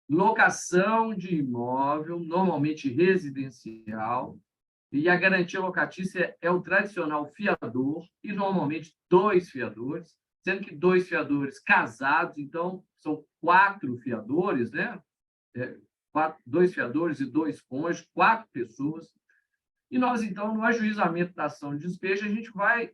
Locação de imóvel, normalmente residencial, e a garantia locatícia é o tradicional fiador, e normalmente 2 fiadores, sendo que 2 fiadores casados, então são 4 fiadores, né? 2 fiadores e 2 cônjuges, 4 pessoas. E nós, então, no ajuizamento da ação de despejo, a gente vai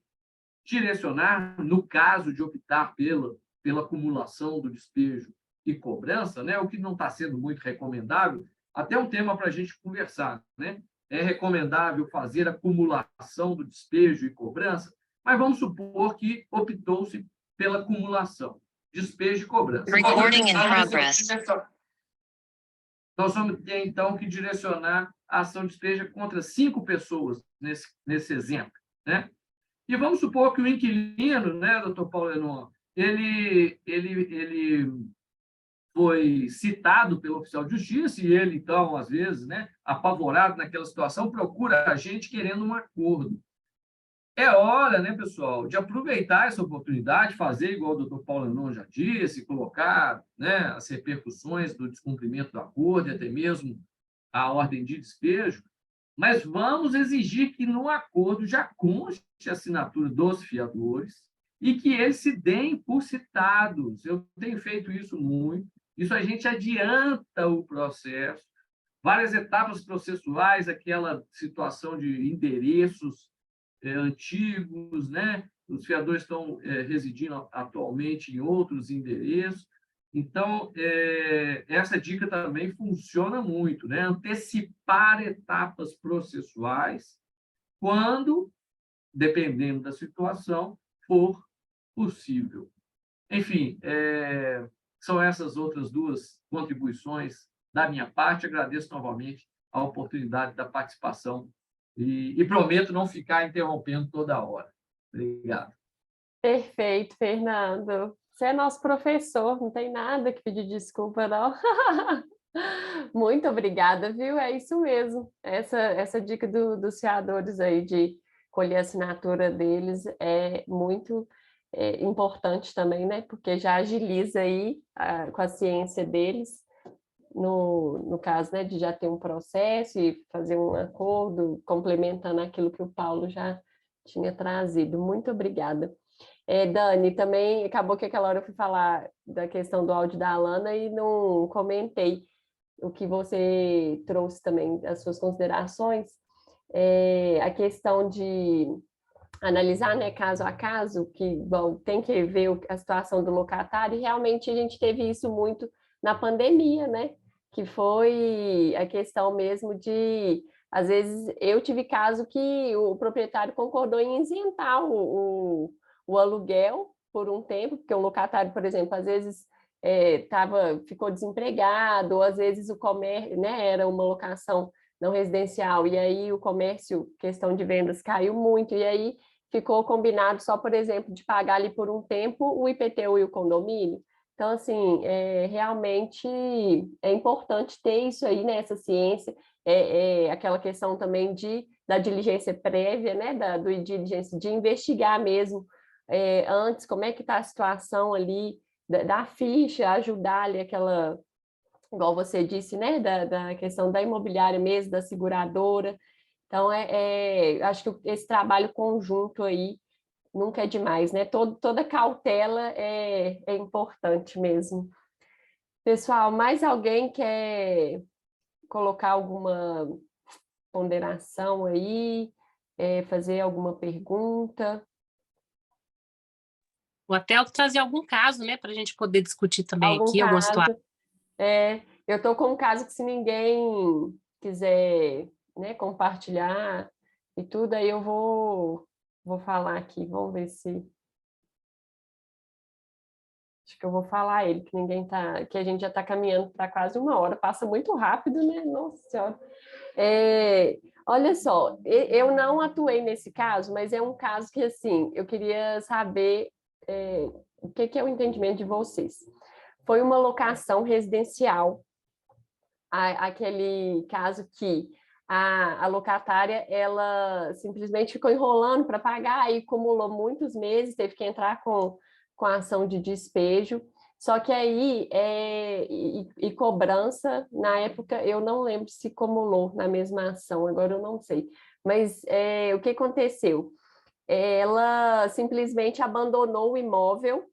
direcionar, no caso de optar pela acumulação do despejo e cobrança, né? O que não está sendo muito recomendável, até um tema para a gente conversar, né? É recomendável fazer acumulação do despejo e cobrança, mas vamos supor que optou-se pela acumulação, despejo e cobrança. Recording in progress. Nós vamos ter, então, que direcionar a ação de despejo contra 5 pessoas nesse exemplo, né? E vamos supor que o inquilino, né, doutor Paulo Lenon, ele foi citado pelo oficial de justiça e ele, então, às vezes, né, apavorado naquela situação, procura a gente querendo um acordo. É hora, né, pessoal, de aproveitar essa oportunidade, fazer igual o doutor Paulo Lenon já disse, colocar, né, as repercussões do descumprimento do acordo e até mesmo a ordem de despejo, mas vamos exigir que no acordo já conste a assinatura dos fiadores e que eles se deem por citados. Eu tenho feito isso muito. Isso a gente adianta o processo. Várias etapas processuais, aquela situação de endereços antigos, né? Os fiadores estão residindo atualmente em outros endereços. Então, essa dica também funciona muito, né? Antecipar etapas processuais quando, dependendo da situação, for possível. Enfim, são essas outras 2 contribuições da minha parte. Agradeço novamente a oportunidade da participação e prometo não ficar interrompendo toda hora. Obrigado. Perfeito, Fernando. Você é nosso professor, não tem nada que pedir desculpa, não. Muito obrigada, viu? É isso mesmo. Essa dica dos fiadores aí de colher a assinatura deles é muito importante também, né? Porque já agiliza aí com a ciência deles, no caso, né, de já ter um processo e fazer um acordo, complementando aquilo que o Paulo já tinha trazido. Muito obrigada. Dani, também acabou que aquela hora eu fui falar da questão do áudio da Alana e não comentei o que você trouxe também, as suas considerações, a questão de analisar, né, caso a caso, que bom, tem que ver a situação do locatário, e realmente a gente teve isso muito na pandemia, né, que foi a questão mesmo de, às vezes, eu tive caso que o proprietário concordou em isentar o aluguel por um tempo, porque o locatário, por exemplo, às vezes ficou desempregado, ou às vezes o comércio, né, era uma locação não residencial, e aí o comércio, questão de vendas, caiu muito, e aí ficou combinado só, por exemplo, de pagar ali por um tempo o IPTU e o condomínio. Então, assim, realmente é importante ter isso aí, né, essa ciência, aquela questão também da diligência prévia, né, do diligência, de investigar mesmo antes como é que está a situação ali, da ficha, ajudar ali aquela, igual você disse, né, da questão da imobiliária mesmo, da seguradora. Então, acho que esse trabalho conjunto aí nunca é demais, né? Toda cautela é importante mesmo. Pessoal, mais alguém quer colocar alguma ponderação aí, fazer alguma pergunta? Ou até trazer algum caso, né, para a gente poder discutir também Algum aqui, alguma caso? situação. Eu estou com um caso que, se ninguém quiser, né, compartilhar e tudo, aí eu vou falar aqui, vamos ver se... Acho que eu vou falar ele, que ninguém tá, que a gente já está caminhando para quase 1 hora, passa muito rápido, né? Nossa Senhora. Olha só, eu não atuei nesse caso, mas é um caso que, assim, eu queria saber o que é o entendimento de vocês. Foi uma locação residencial, aquele caso que a locatária, ela simplesmente ficou enrolando para pagar, e acumulou muitos meses, teve que entrar com a ação de despejo, só que aí, e cobrança, na época, eu não lembro se acumulou na mesma ação, agora eu não sei, Mas o que aconteceu? Ela simplesmente abandonou o imóvel,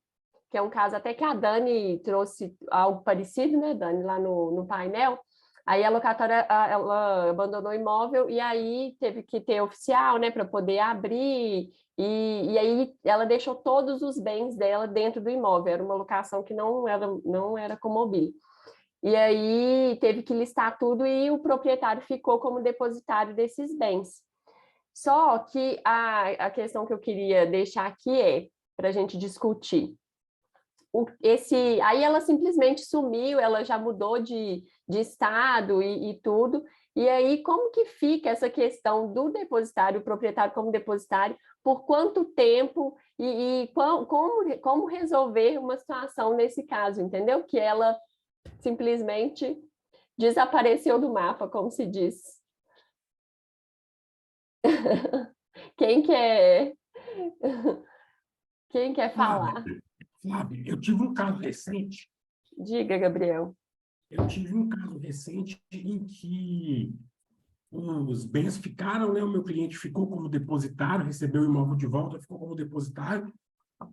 que é um caso até que a Dani trouxe algo parecido, né, Dani, lá no painel. Aí a locatória ela abandonou o imóvel e aí teve que ter oficial, né, para poder abrir. E aí ela deixou todos os bens dela dentro do imóvel. Era uma locação que não era com mobília. E aí teve que listar tudo e o proprietário ficou como depositário desses bens. Só que a questão que eu queria deixar aqui para a gente discutir. Aí ela simplesmente sumiu, ela já mudou de estado e tudo. E aí, como que fica essa questão do depositário, o proprietário como depositário, por quanto tempo e como resolver uma situação nesse caso, entendeu? Que ela simplesmente desapareceu do mapa, como se diz. Quem quer falar? Flávia, eu tive um caso recente. Diga, Gabriel. Eu tive um caso recente em que os bens ficaram, né? O meu cliente ficou como depositário, recebeu o imóvel de volta, ficou como depositário.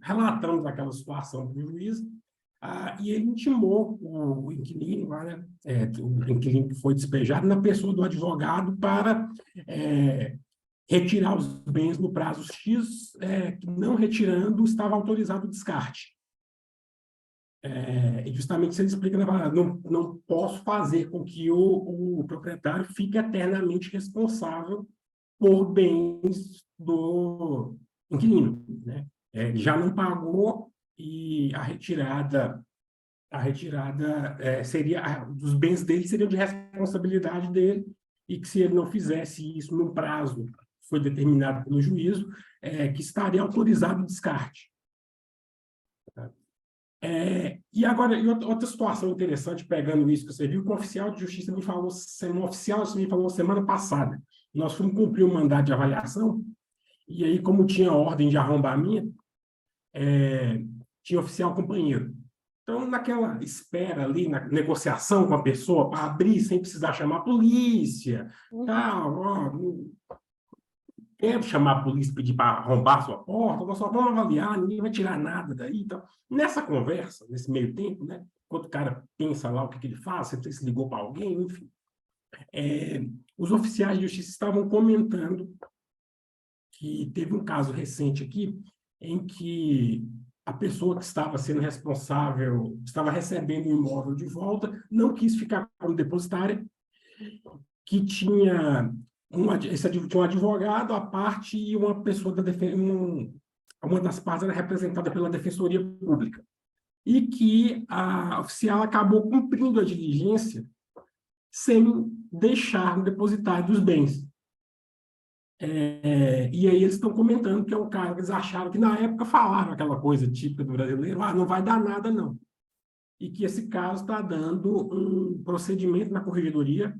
Relatamos aquela situação para o juiz, e ele intimou o inquilino, né? O inquilino que foi despejado, na pessoa do advogado, para retirar os bens no prazo X, não retirando, estava autorizado o descarte. E justamente você explica, não posso fazer com que o proprietário fique eternamente responsável por bens do inquilino, né? Ele já não pagou e a retirada seria, os bens dele seriam de responsabilidade dele, e que se ele não fizesse isso no prazo que foi determinado pelo juízo, que estaria autorizado o descarte. E agora, outra situação interessante, pegando isso que você viu, que o oficial de justiça me falou, semana passada. Nós fomos cumprir o mandato de avaliação, e aí, como tinha ordem de arrombamento, tinha oficial companheiro. Então, naquela espera ali, na negociação com a pessoa, para abrir sem precisar chamar a polícia, quero chamar a polícia, pedir para arrombar a sua porta, nós só vamos avaliar, ninguém vai tirar nada daí. Então, nessa conversa, nesse meio tempo, né, enquanto o cara pensa lá o que ele faz, se ligou para alguém, enfim, os oficiais de justiça estavam comentando que teve um caso recente aqui em que a pessoa que estava sendo responsável, estava recebendo o imóvel de volta, não quis ficar como depositária, que tinha um advogado à parte e uma pessoa da uma das partes era representada pela Defensoria Pública, e que a oficial acabou cumprindo a diligência sem deixar o depositário dos bens. E aí eles estão comentando que é um cara que eles acharam que, na época, falaram aquela coisa típica do brasileiro, não vai dar nada, não. E que esse caso está dando um procedimento na corregedoria,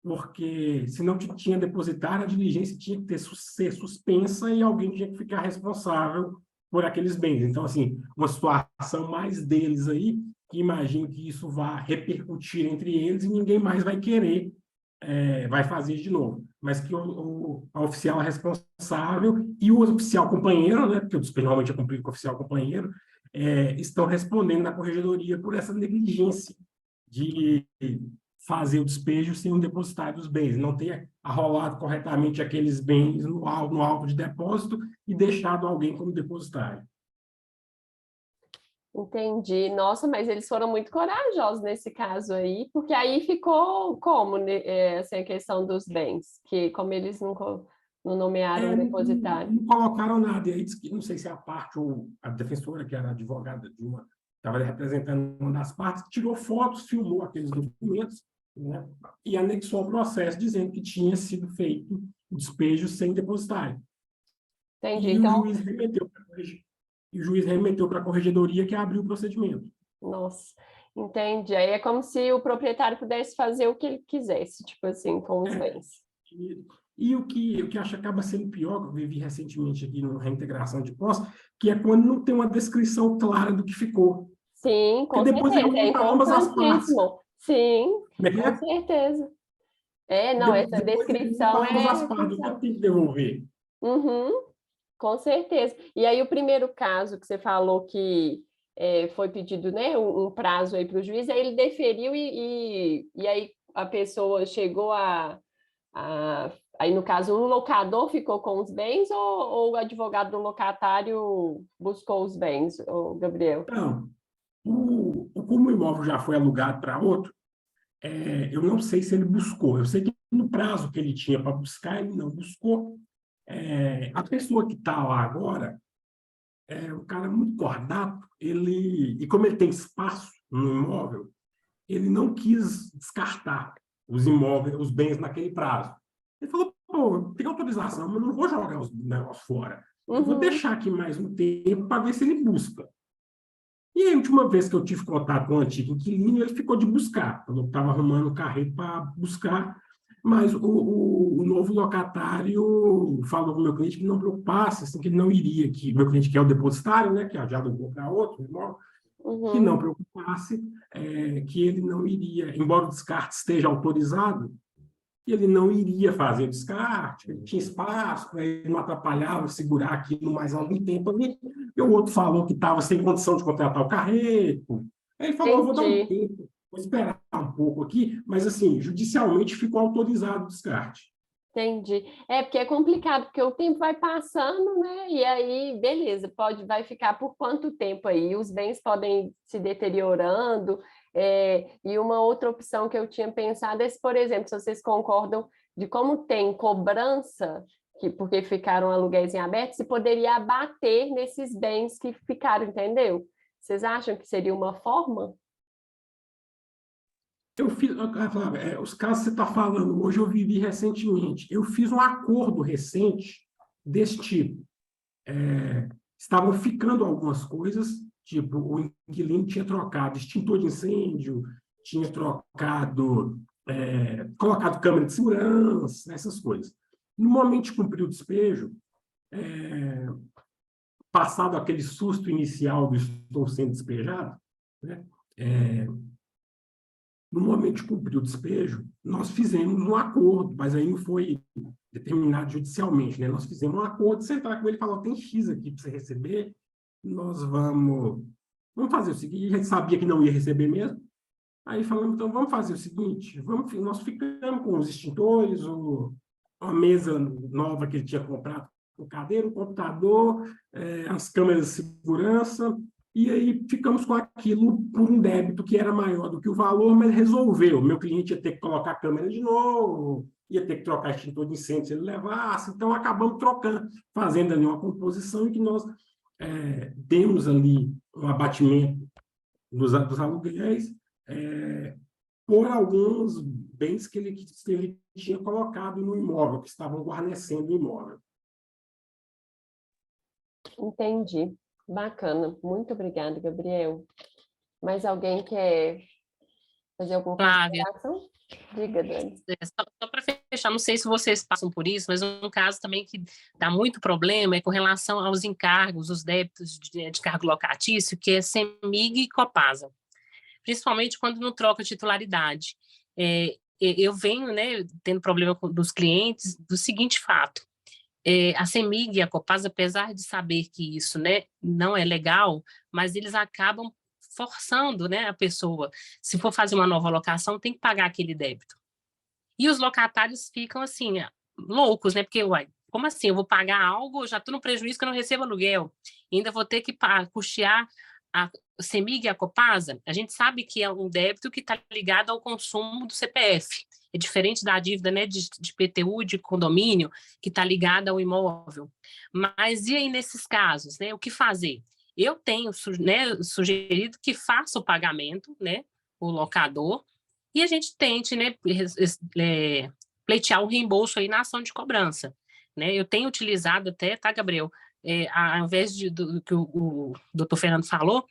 porque se não tinha depositário, a diligência tinha que ser suspensa e alguém tinha que ficar responsável por aqueles bens. Então, assim, uma situação mais deles aí, que imagino que isso vá repercutir entre eles e ninguém mais vai querer, vai fazer de novo. Mas que a oficial responsável e o oficial companheiro, né, porque o despejo normalmente é cumprido com o oficial companheiro, estão respondendo na corregedoria por essa negligência de fazer o despejo sem um depositário dos bens, não ter arrolado corretamente aqueles bens no alvo de depósito e deixado alguém como depositário. Entendi. Nossa, mas eles foram muito corajosos nesse caso aí, porque aí ficou como, né, assim, a questão dos bens, que como eles não nomearam um depositário. Não colocaram nada, e aí diz que, não sei se a parte ou a defensora, que era advogada de uma, estava representando uma das partes, tirou fotos, filmou aqueles documentos, né, e anexou ao processo, dizendo que tinha sido feito o despejo sem depositário. Entendi. E então... o juiz remeteu para a corregedoria, que abriu o procedimento. Nossa, entendi. Aí é como se o proprietário pudesse fazer o que ele quisesse, tipo assim, com os bens. E o que acho que acaba sendo pior, que eu vivi recentemente aqui na reintegração de posse, que é quando não tem uma descrição clara do que ficou. Sim, com certeza, é importantíssimo. Sim, com certeza. Não, essa Depois ele descrição paga é... as partes, eu tenho que devolver. Uhum, com certeza. E aí o primeiro caso que você falou que foi pedido, né, um prazo aí para o juiz, aí ele deferiu e aí a pessoa chegou a... Aí, no caso, o locador ficou com os bens ou o advogado do locatário buscou os bens, o Gabriel? Então, como o imóvel já foi alugado para outro, eu não sei se ele buscou. Eu sei que no prazo que ele tinha para buscar, ele não buscou. A pessoa que está lá agora é um cara muito cordato, e como ele tem espaço no imóvel, ele não quis descartar os imóveis, os bens naquele prazo. Ele falou, pô, tem autorização, mas não vou jogar os negócios fora. Eu vou Uhum, deixar aqui mais um tempo para ver se ele busca. E a última vez que eu tive contato com o antigo inquilino, ele ficou de buscar. Eu estava arrumando o carreto para buscar, mas o novo locatário falou com o meu cliente que não preocupasse, assim, que ele não iria, que meu cliente que é o depositário, né, que já alugou para outro irmão, que uhum. não preocupasse, que ele não iria, embora o descarte esteja autorizado, ele não iria fazer o descarte, ele tinha espaço, ele não atrapalhava segurar aquilo mais algum tempo ali. E o outro falou que estava sem condição de contratar o carreto. Aí ele falou, eu vou dar um Entendi. tempo, vou esperar um pouco aqui, mas assim, judicialmente ficou autorizado o descarte. Entendi. Porque é complicado, porque o tempo vai passando, né? E aí, beleza, vai ficar por quanto tempo aí? Os bens podem se deteriorando. E uma outra opção que eu tinha pensado é se, por exemplo, se vocês concordam de como tem cobrança, porque ficaram aluguéis em aberto, se poderia abater nesses bens que ficaram, entendeu? Vocês acham que seria uma forma? Eu fiz, Flávia, os casos que você está falando hoje eu vivi recentemente. Eu fiz um acordo recente desse tipo. Estavam ficando algumas coisas, tipo, o inquilino tinha trocado extintor de incêndio, tinha colocado câmera de segurança, essas coisas. No momento de cumprir o despejo, passado aquele susto inicial do estou sendo despejado, né, no momento de cumprir o despejo, nós fizemos um acordo, mas aí não foi determinado judicialmente, né? Nós fizemos um acordo, sentar com ele e falar, tem X aqui para você receber, nós vamos fazer o seguinte, a gente sabia que não ia receber mesmo, aí falamos, então vamos fazer o seguinte, nós ficamos com os extintores, uma mesa nova que ele tinha comprado, o cadeiro, o computador, as câmeras de segurança, e aí ficamos com aquilo por um débito que era maior do que o valor, mas resolveu. Meu cliente ia ter que colocar a câmera de novo, ia ter que trocar extintor de incêndio se ele levasse, então acabamos trocando, fazendo ali uma composição em que nós demos ali um abatimento dos aluguéis por alguns bens que ele tinha colocado no imóvel, que estavam guarnecendo o imóvel. Entendi. Bacana. Muito obrigada, Gabriel. Mais alguém quer fazer alguma Flávia, consideração? Diga, Dani. só para fechar, não sei se vocês passam por isso, mas um caso também que dá muito problema é com relação aos encargos, os débitos de cargo locatício, que é CEMIG e Copasa, principalmente quando não troca titularidade. Eu venho, né, tendo problema dos clientes do seguinte fato: a CEMIG e a Copasa, apesar de saber que isso, né, não é legal, mas eles acabam forçando, né, a pessoa, se for fazer uma nova locação, tem que pagar aquele débito. E os locatários ficam assim, loucos, né? Porque, uai, como assim? Eu vou pagar algo, eu já estou no prejuízo que eu não recebo aluguel, e ainda vou ter que custear a CEMIG e a Copasa. A gente sabe que é um débito que está ligado ao consumo do CPF. É diferente da dívida, né, de PTU, de condomínio, que está ligada ao imóvel. Mas e aí, nesses casos, né, o que fazer? Eu tenho, né, sugerido que faça o pagamento, né, o locador, e a gente tente, né, pleitear o reembolso aí na ação de cobrança, né? Eu tenho utilizado até, tá, Gabriel? Ao invés do que o doutor Fernando falou,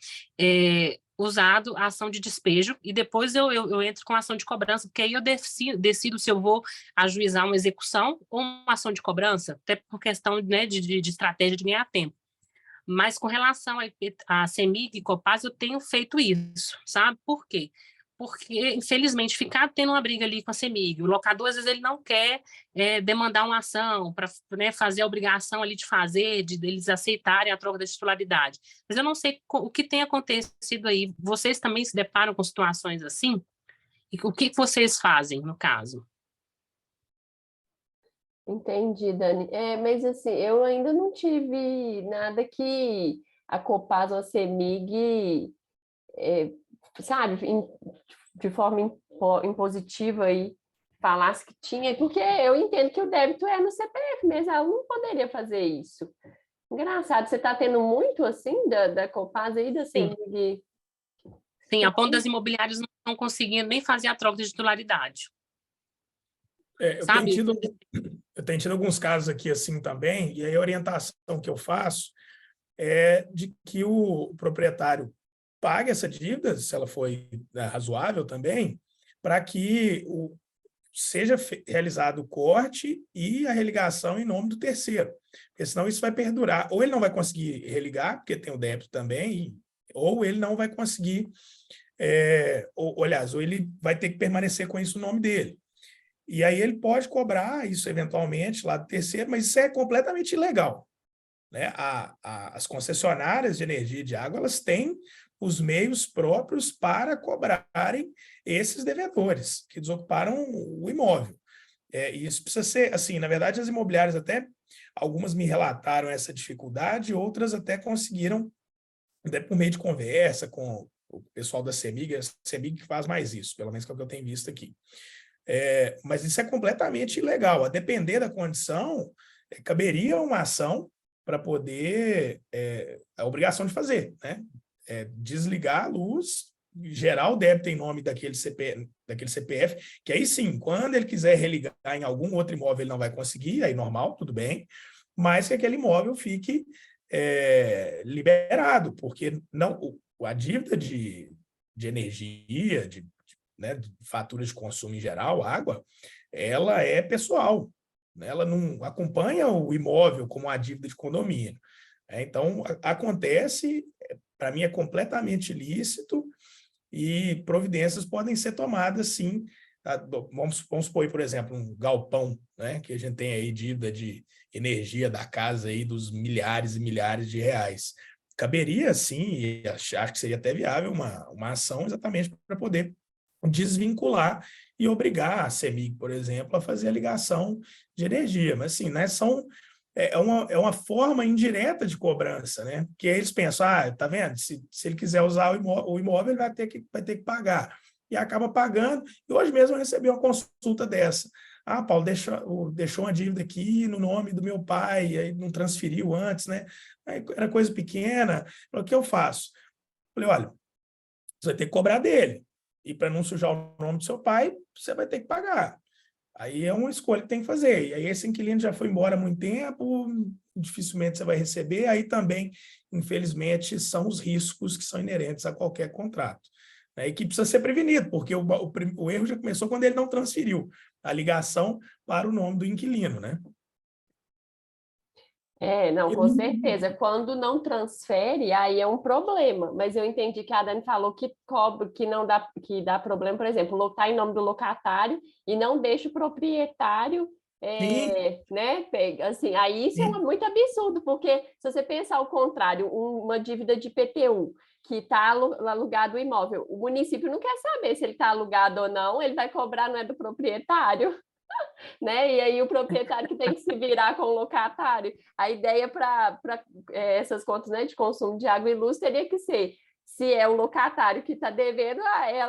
usado a ação de despejo e depois eu entro com a ação de cobrança, porque aí eu decido se eu vou ajuizar uma execução ou uma ação de cobrança, até por questão, né, de estratégia de ganhar tempo. Mas com relação a CEMIG e Copasa, eu tenho feito isso, sabe? Por quê? porque, infelizmente, ficar tendo uma briga ali com a CEMIG, o locador, às vezes, ele não quer demandar uma ação para, né, fazer a obrigação ali de fazer, deles aceitarem a troca da titularidade. Mas eu não sei o que tem acontecido aí. Vocês também se deparam com situações assim? E o que vocês fazem, no caso? Entendi, Dani. Mas assim, eu ainda não tive nada que a Copasa ou a CEMIG, sabe, de forma impositiva aí falasse que tinha, porque eu entendo que o débito é no CPF mesmo, ela não poderia fazer isso. Engraçado, você está tendo muito assim da Copasa e da CEMIG? Sim, a ponto das imobiliárias não estão conseguindo nem fazer a troca de titularidade. Eu tenho tido alguns casos aqui assim também, e aí a orientação que eu faço é de que o proprietário pague essa dívida, se ela foi razoável também, para que seja realizado o corte e a religação em nome do terceiro, porque senão isso vai perdurar. Ou ele não vai conseguir religar, porque tem o débito também, ou ele não vai conseguir, ou ele vai ter que permanecer com isso no nome dele. E aí ele pode cobrar isso eventualmente lá do terceiro, mas isso é completamente ilegal, né? As concessionárias de energia e de água, elas têm os meios próprios para cobrarem esses devedores que desocuparam o imóvel. E isso precisa ser, assim, na verdade, as imobiliárias até, algumas me relataram essa dificuldade, outras até conseguiram, até por meio de conversa com o pessoal da CEMIG, a CEMIG que faz mais isso, pelo menos que é o que eu tenho visto aqui. Mas isso é completamente ilegal. A depender da condição, caberia uma ação para poder, a obrigação de fazer, né? Desligar a luz, gerar o débito em nome daquele CPF, que aí sim, quando ele quiser religar em algum outro imóvel, ele não vai conseguir, aí normal, tudo bem, mas que aquele imóvel fique liberado, porque a dívida de energia, né, de fatura de consumo em geral, água, ela é pessoal, né? Ela não acompanha o imóvel como a dívida de condomínio. Então, acontece, para mim é completamente ilícito e providências podem ser tomadas, sim. Vamos supor, por exemplo, um galpão, né, que a gente tem aí dívida de energia da casa aí dos milhares e milhares de reais. Caberia, sim, e acho que seria até viável uma ação exatamente para poder desvincular e obrigar a CEMIG, por exemplo, a fazer a ligação de energia. Mas, assim, né, é uma forma indireta de cobrança, né? Porque eles pensam, tá vendo? Se ele quiser usar o imóvel, ele vai ter que pagar. E acaba pagando. E hoje mesmo eu recebi uma consulta dessa. Paulo, deixou uma dívida aqui no nome do meu pai, aí não transferiu antes, né? Aí era coisa pequena. O que eu faço? Falei, olha, você vai ter que cobrar dele. E para não sujar o nome do seu pai, você vai ter que pagar. Aí é uma escolha que tem que fazer. E aí esse inquilino já foi embora há muito tempo, dificilmente você vai receber. Aí também, infelizmente, são os riscos que são inerentes a qualquer contrato. E que precisa ser prevenido, porque o erro já começou quando ele não transferiu a ligação para o nome do inquilino, né? Não, com certeza. Quando não transfere, aí é um problema. Mas eu entendi que a Dani falou que cobra, que dá problema, por exemplo, lotar em nome do locatário e não deixa o proprietário, né? Assim, aí isso é muito absurdo, porque se você pensar o contrário, uma dívida de IPTU que está alugado o imóvel, o município não quer saber se ele está alugado ou não, ele vai cobrar, não é do proprietário. Né? E aí o proprietário que tem que se virar com o locatário. A ideia para essas contas, né, de consumo de água e luz teria que ser, se é o locatário que está devendo,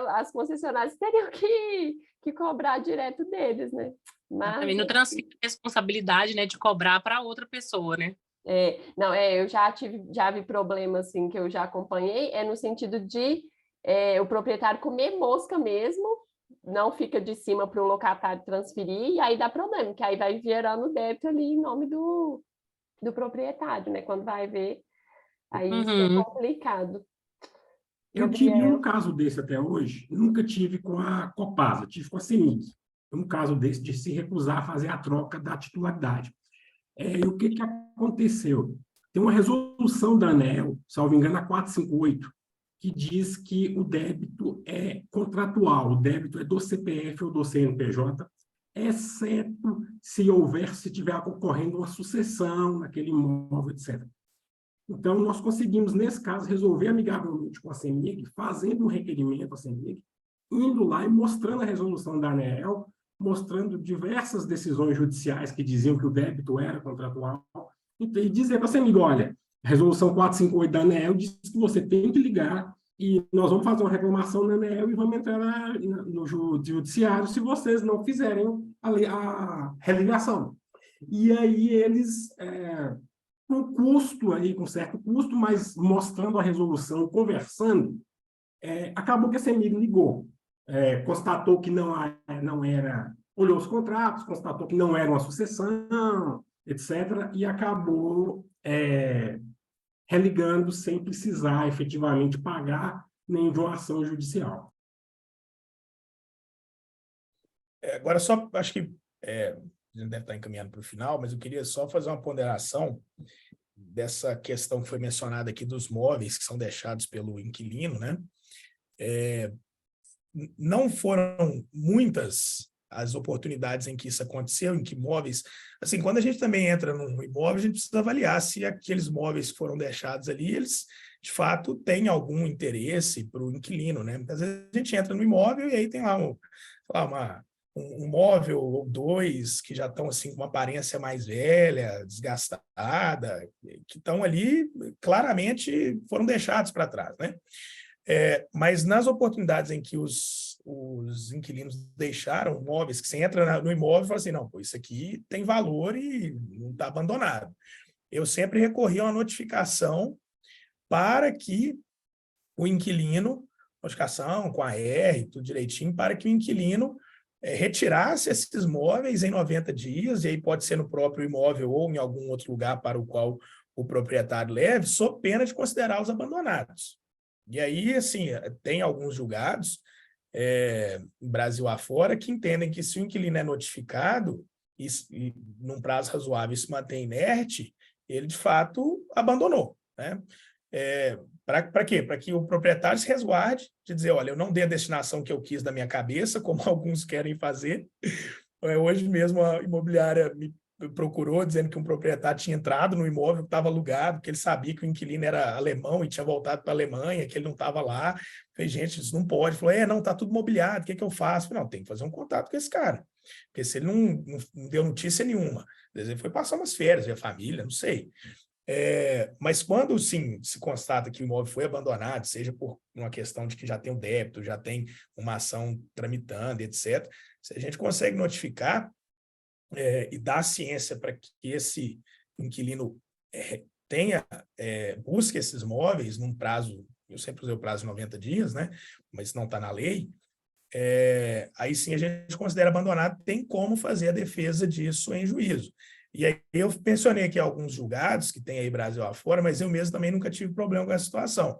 as concessionárias teriam que cobrar direto deles, né? Mas também não transfere a responsabilidade, né, de cobrar para outra pessoa, né? Eu já vi problemas assim que eu já acompanhei, no sentido de o proprietário comer mosca mesmo, não fica de cima para o locatário transferir, e aí dá problema, que aí vai gerando débito ali em nome do proprietário, né? Quando vai ver, aí isso é complicado. Eu tive um caso desse até hoje, nunca tive com a Copasa, tive com a CEMIG. Um caso desse de se recusar a fazer a troca da titularidade. E o que aconteceu? Tem uma resolução da ANEEL, salvo engano, a 458, que diz que o débito é contratual, o débito é do CPF ou do CNPJ, exceto se tiver ocorrendo uma sucessão naquele imóvel, etc. Então, nós conseguimos, nesse caso, resolver amigavelmente com a CEMIG, fazendo um requerimento à CEMIG, indo lá e mostrando a resolução da ANEEL, mostrando diversas decisões judiciais que diziam que o débito era contratual, e dizer para a CEMIG, olha, a resolução 458 da ANEEL diz que você tem que ligar e nós vamos fazer uma reclamação na ANEEL e vamos entrar no judiciário se vocês não fizerem a religação. E aí eles, com custo, aí, com certo custo, mas mostrando a resolução, conversando, acabou que a CEMIG ligou. Constatou que não era, olhou os contratos, constatou que não era uma sucessão, etc., e acabou religando sem precisar efetivamente pagar nem de uma ação judicial. Agora, só acho que a gente deve estar encaminhando para o final, mas eu queria só fazer uma ponderação dessa questão que foi mencionada aqui dos móveis que são deixados pelo inquilino, né? Não foram muitas as oportunidades em que isso aconteceu, em que móveis... Assim, quando a gente também entra num imóvel, a gente precisa avaliar se aqueles móveis que foram deixados ali, eles, de fato, têm algum interesse para o inquilino, né? Às vezes a gente entra no imóvel e aí tem lá um móvel ou dois que já estão assim com uma aparência mais velha, desgastada, que estão ali, claramente foram deixados para trás, né? Mas nas oportunidades em que os inquilinos deixaram móveis, que você entra no imóvel e fala assim, não, pô, isso aqui tem valor e não está abandonado. Eu sempre recorri a uma notificação para que o inquilino, notificação com a R, tudo direitinho, para que o inquilino retirasse esses móveis em 90 dias, e aí pode ser no próprio imóvel ou em algum outro lugar para o qual o proprietário leve, sob pena de considerá-los abandonados. E aí, assim, tem alguns julgados, Brasil afora, que entendem que se o inquilino é notificado, e num prazo razoável se mantém inerte, ele, de fato, abandonou, né? Para quê? Para que o proprietário se resguarde de dizer, olha, eu não dei a destinação que eu quis da minha cabeça, como alguns querem fazer. Hoje mesmo a imobiliária me procurou dizendo que um proprietário tinha entrado no imóvel que estava alugado, que ele sabia que o inquilino era alemão e tinha voltado para a Alemanha, que ele não estava lá. Falei, gente, isso não pode. Falou, não, está tudo mobiliado, o que eu faço? Falei, não, tem que fazer um contato com esse cara, porque se ele não deu notícia nenhuma, às vezes ele foi passar umas férias, ver a família, não sei. Mas quando, sim, se constata que o imóvel foi abandonado, seja por uma questão de que já tem um débito, já tem uma ação tramitando, etc., se a gente consegue notificar e dar ciência para que esse inquilino busque esses móveis num prazo, eu sempre usei o prazo de 90 dias, né? Mas não está na lei, aí sim a gente considera abandonado, tem como fazer a defesa disso em juízo. E aí eu mencionei aqui alguns julgados que tem aí Brasil afora, mas eu mesmo também nunca tive problema com essa situação.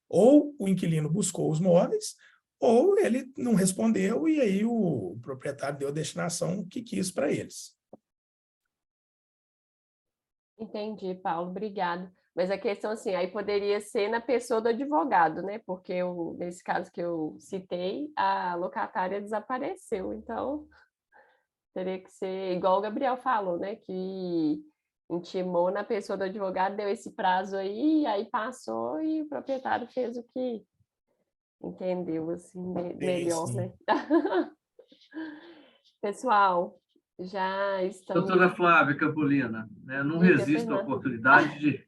Ou o inquilino buscou os móveis, ou ele não respondeu e aí o proprietário deu a destinação que quis para eles. Entendi, Paulo, obrigado. Mas a questão, assim, aí poderia ser na pessoa do advogado, né? Porque nesse caso que eu citei, a locatária desapareceu. Então, teria que ser igual o Gabriel falou, né? Que intimou na pessoa do advogado, deu esse prazo aí passou e o proprietário fez o que entendeu, assim, melhor, sim. né? Pessoal, já estamos... Doutora Flávia Campolina, né, não Diga, resisto à Fernanda. oportunidade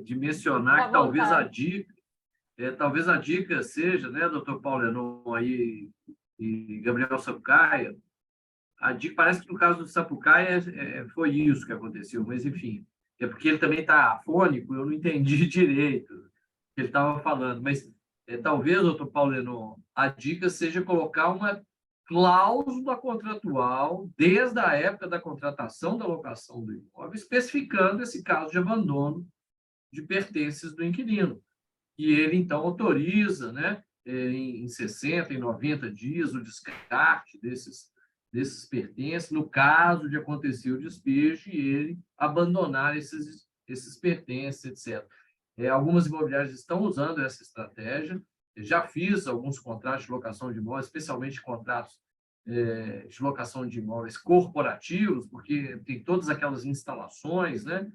de mencionar que talvez a dica seja, né, doutor Paulo Enon aí e Gabriel Sapucaia, a dica parece que no caso do Sapucaia foi isso que aconteceu, mas enfim, é porque ele também está afônico, eu não entendi direito o que ele estava falando, mas talvez, doutor Paulo Enon, a dica seja colocar uma cláusula contratual desde a época da contratação da locação do imóvel, especificando esse caso de abandono de pertences do inquilino. E ele, então, autoriza, né, em 60, em 90 dias, o descarte desses pertences, no caso de acontecer o despejo e ele abandonar esses pertences, etc. Algumas imobiliárias estão usando essa estratégia. Eu já fiz alguns contratos de locação de imóveis, especialmente contratos de locação de imóveis corporativos, porque tem todas aquelas instalações, né,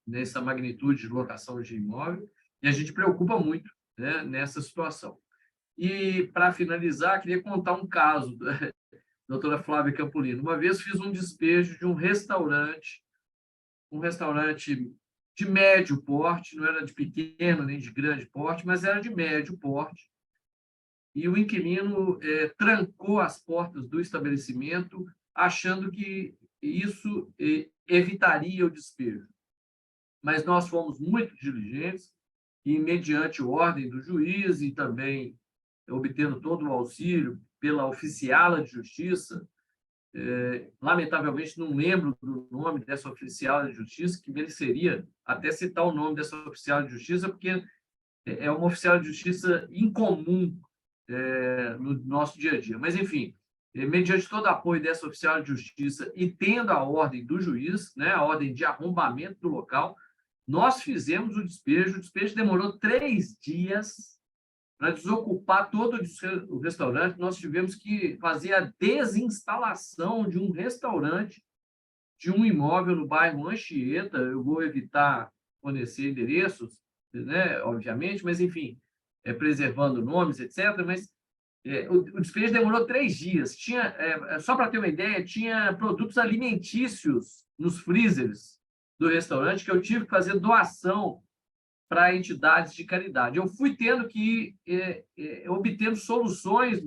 nessa magnitude de locação de imóvel, e a gente preocupa muito, né, nessa situação. E, para finalizar, queria contar um caso, doutora Flávia Campolino. Uma vez fiz um despejo de um restaurante de médio porte, não era de pequeno nem de grande porte, mas era de médio porte. E o inquilino trancou as portas do estabelecimento, achando que isso evitaria o despejo. Mas nós fomos muito diligentes e, mediante ordem do juiz e também obtendo todo o auxílio pela oficiala de justiça, lamentavelmente não lembro do nome dessa oficial de justiça, que mereceria até citar o nome dessa oficial de justiça, porque é uma oficial de justiça incomum no nosso dia a dia. Mas, enfim, mediante todo o apoio dessa oficial de justiça e tendo a ordem do juiz, né, a ordem de arrombamento do local, nós fizemos o despejo. O despejo demorou 3 dias para desocupar todo o restaurante. Nós tivemos que fazer a desinstalação de um restaurante, de um imóvel no bairro Anchieta. Eu vou evitar fornecer endereços, né, obviamente, mas, enfim, preservando nomes, etc. Mas o despejo demorou 3 dias. Só para ter uma ideia, tinha produtos alimentícios nos freezers do restaurante que eu tive que fazer doação para entidades de caridade. Eu fui tendo que obter soluções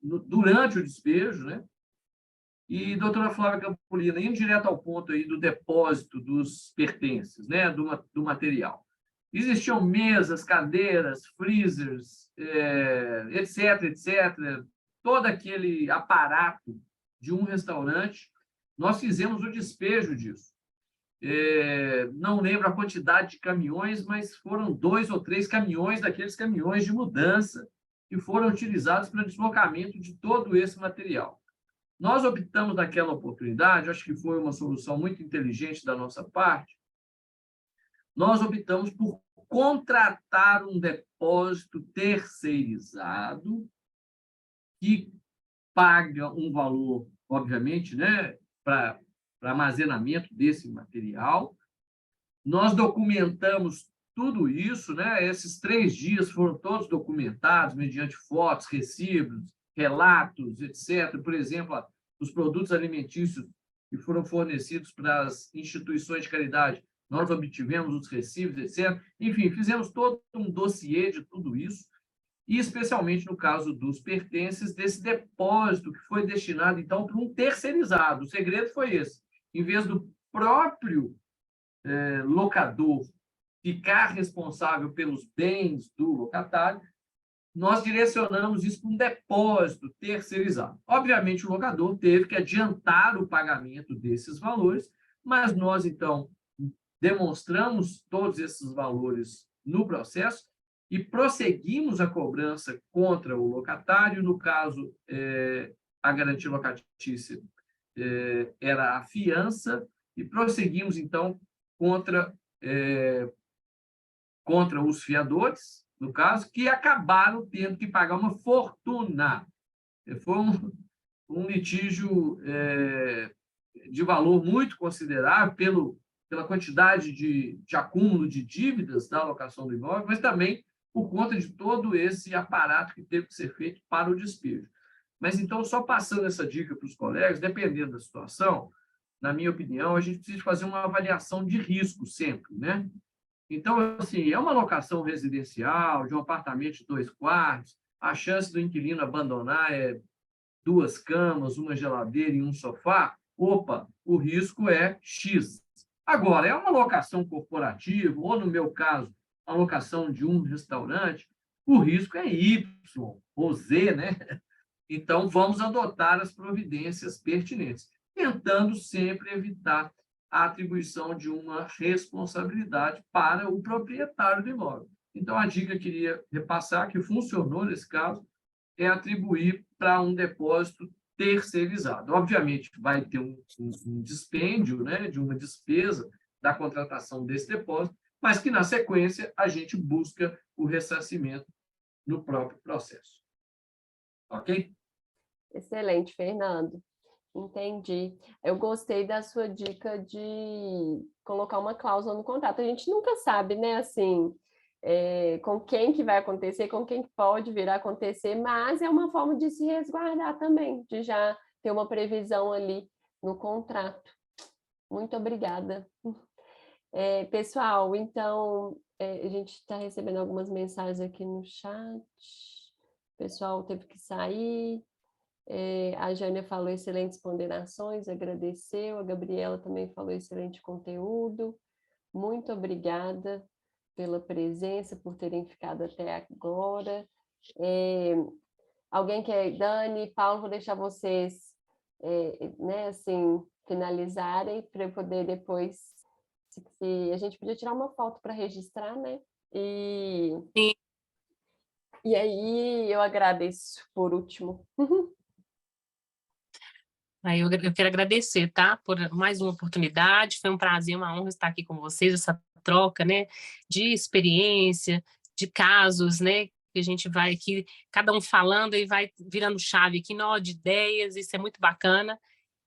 durante o despejo, né? E, doutora Flávia Campolino, indo direto ao ponto aí do depósito dos pertences, né, do material. Existiam mesas, cadeiras, freezers, etc., etc., todo aquele aparato de um restaurante. Nós fizemos o despejo disso. Não lembro a quantidade de caminhões, mas foram 2 ou 3 caminhões daqueles caminhões de mudança que foram utilizados para deslocamento de todo esse material. Nós optamos naquela oportunidade, acho que foi uma solução muito inteligente da nossa parte, nós optamos por contratar um depósito terceirizado que paga um valor, obviamente, né, para armazenamento desse material. Nós documentamos tudo isso, né? Esses 3 dias foram todos documentados mediante fotos, recibos, relatos, etc. Por exemplo, os produtos alimentícios que foram fornecidos para as instituições de caridade, nós obtivemos os recibos, etc. Enfim, fizemos todo um dossiê de tudo isso, e especialmente no caso dos pertences, desse depósito que foi destinado, então, para um terceirizado. O segredo foi esse. Em vez do próprio locador ficar responsável pelos bens do locatário, nós direcionamos isso para um depósito terceirizado. Obviamente, o locador teve que adiantar o pagamento desses valores, mas nós, então, demonstramos todos esses valores no processo e prosseguimos a cobrança contra o locatário. No caso, a garantia locatícia era a fiança, e prosseguimos, então, contra os fiadores, no caso, que acabaram tendo que pagar uma fortuna. Foi um litígio de valor muito considerável pela quantidade de acúmulo de dívidas da alocação do imóvel, mas também por conta de todo esse aparato que teve que ser feito para o despejo. Mas, então, só passando essa dica para os colegas, dependendo da situação, na minha opinião, a gente precisa fazer uma avaliação de risco sempre, né? Então, assim, é uma locação residencial, de um apartamento de 2 quartos, a chance do inquilino abandonar é 2 camas, uma geladeira e um sofá. Opa, o risco é X. Agora, é uma locação corporativa, ou, no meu caso, a locação de um restaurante, o risco é Y ou Z, né? Então, vamos adotar as providências pertinentes, tentando sempre evitar a atribuição de uma responsabilidade para o proprietário do imóvel. Então, a dica que eu queria repassar, que funcionou nesse caso, é atribuir para um depósito terceirizado. Obviamente, vai ter um dispêndio, né, de uma despesa da contratação desse depósito, mas que, na sequência, a gente busca o ressarcimento no próprio processo. Ok? Excelente, Fernando. Entendi. Eu gostei da sua dica de colocar uma cláusula no contrato. A gente nunca sabe, né, assim, com quem que vai acontecer, com quem que pode vir a acontecer, mas é uma forma de se resguardar também, de já ter uma previsão ali no contrato. Muito obrigada. Pessoal, então, a gente está recebendo algumas mensagens aqui no chat. O pessoal teve que sair. A Jânia falou excelentes ponderações, agradeceu. A Gabriela também falou excelente conteúdo. Muito obrigada pela presença, por terem ficado até agora. Alguém quer, Dani, Paulo, vou deixar vocês né, assim, finalizarem para eu poder depois, se a gente podia tirar uma foto para registrar, né? Sim. E aí eu agradeço por último. Aí eu quero agradecer, tá, por mais uma oportunidade. Foi um prazer, uma honra estar aqui com vocês, essa troca, né, de experiência, de casos, né, que a gente vai aqui, cada um falando e vai virando chave aqui, nó de ideias, isso é muito bacana.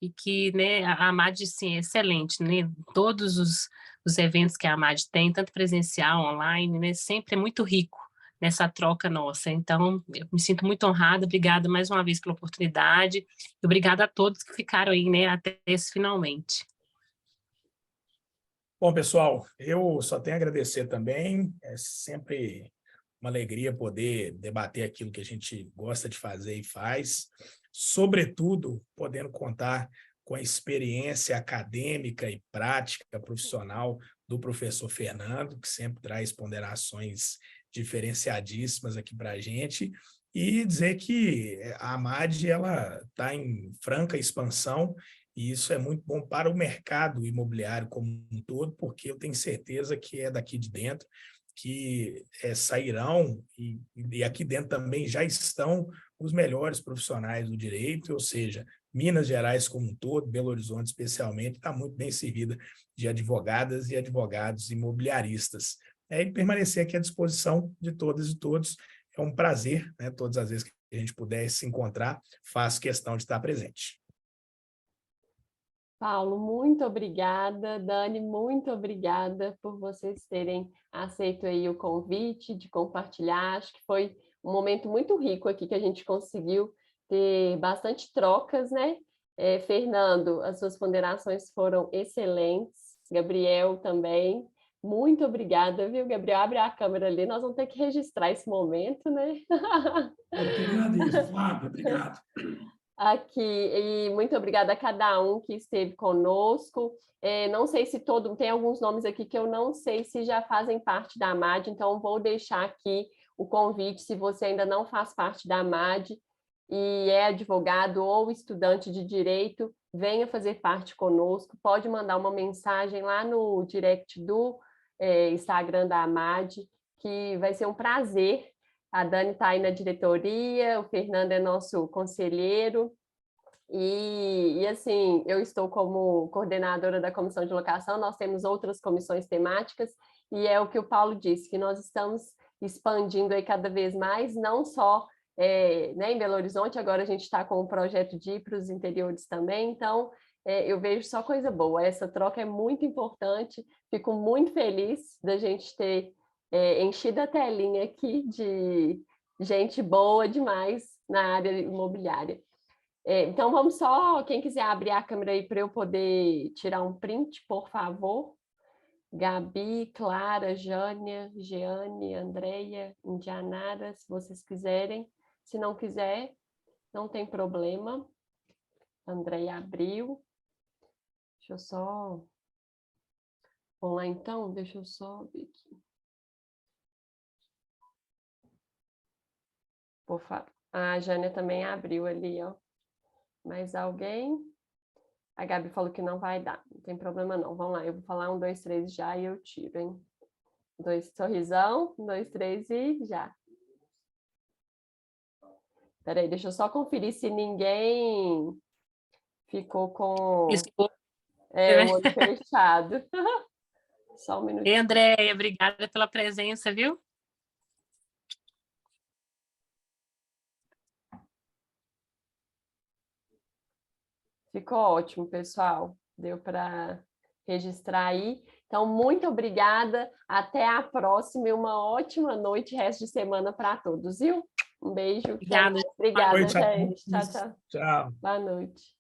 E que, né, a AMAD, sim, é excelente, né, todos os eventos que a AMAD tem, tanto presencial, online, né, sempre é muito rico nessa troca nossa. Então, eu me sinto muito honrada, obrigada mais uma vez pela oportunidade, e obrigada a todos que ficaram aí, né, até esse finalmente. Bom, pessoal, eu só tenho a agradecer também. É sempre uma alegria poder debater aquilo que a gente gosta de fazer e faz, sobretudo podendo contar com a experiência acadêmica e prática profissional do professor Fernando, que sempre traz ponderações diferenciadíssimas aqui para a gente, e dizer que a AMAD está em franca expansão, e isso é muito bom para o mercado imobiliário como um todo, porque eu tenho certeza que é daqui de dentro que sairão, e aqui dentro também já estão os melhores profissionais do direito, ou seja, Minas Gerais como um todo, Belo Horizonte especialmente, está muito bem servida de advogadas e advogados imobiliaristas. E permanecer aqui à disposição de todas e todos. É um prazer, né, todas as vezes que a gente puder se encontrar, faço questão de estar presente. Paulo, muito obrigada. Dani, muito obrigada por vocês terem aceito aí o convite de compartilhar. Acho que foi um momento muito rico aqui que a gente conseguiu ter bastante trocas, né? Fernando, as suas ponderações foram excelentes. Gabriel também. Muito obrigada, viu, Gabriel? Abre a câmera ali, nós vamos ter que registrar esse momento, né? Eu que agradeço, Flávia, obrigado. Aqui, e muito obrigada a cada um que esteve conosco. Não sei se tem alguns nomes aqui que eu não sei se já fazem parte da AMAD, então vou deixar aqui o convite, se você ainda não faz parte da AMAD e é advogado ou estudante de direito, venha fazer parte conosco, pode mandar uma mensagem lá no direct do Instagram da AMAD, que vai ser um prazer. A Dani está aí na diretoria, o Fernando é nosso conselheiro, e assim, eu estou como coordenadora da comissão de locação, nós temos outras comissões temáticas, e é o que o Paulo disse, que nós estamos expandindo aí cada vez mais, não só né, em Belo Horizonte, agora a gente está com um projeto de ir para os interiores também, então eu vejo só coisa boa, essa troca é muito importante, fico muito feliz da gente ter enchido a telinha aqui de gente boa demais na área imobiliária. Então, vamos só, quem quiser abrir a câmera aí para eu poder tirar um print, por favor. Gabi, Clara, Jânia, Jeane, Andréia, Indianara, se vocês quiserem. Se não quiser, não tem problema. Andréia abriu. Deixa eu só... Vamos lá, então? Deixa eu só ver aqui. Por favor. A Jânia também abriu ali, ó. Mais alguém? A Gabi falou que não vai dar. Não tem problema, não. Vamos lá, eu vou falar 1, 2, 3 já e eu tiro, hein? 2, sorrisão. 1, 2, 3 e já. Peraí, deixa eu só conferir se ninguém ficou com Isso, o olho fechado. Só um minuto. E Andréia, obrigada pela presença, viu? Ficou ótimo, pessoal. Deu para registrar aí. Então, muito obrigada. Até a próxima e uma ótima noite, resto de semana para todos, viu? Um beijo. Obrigada. Obrigada, Boa noite a gente. Tchau, todos. tchau. Tchau. Boa noite.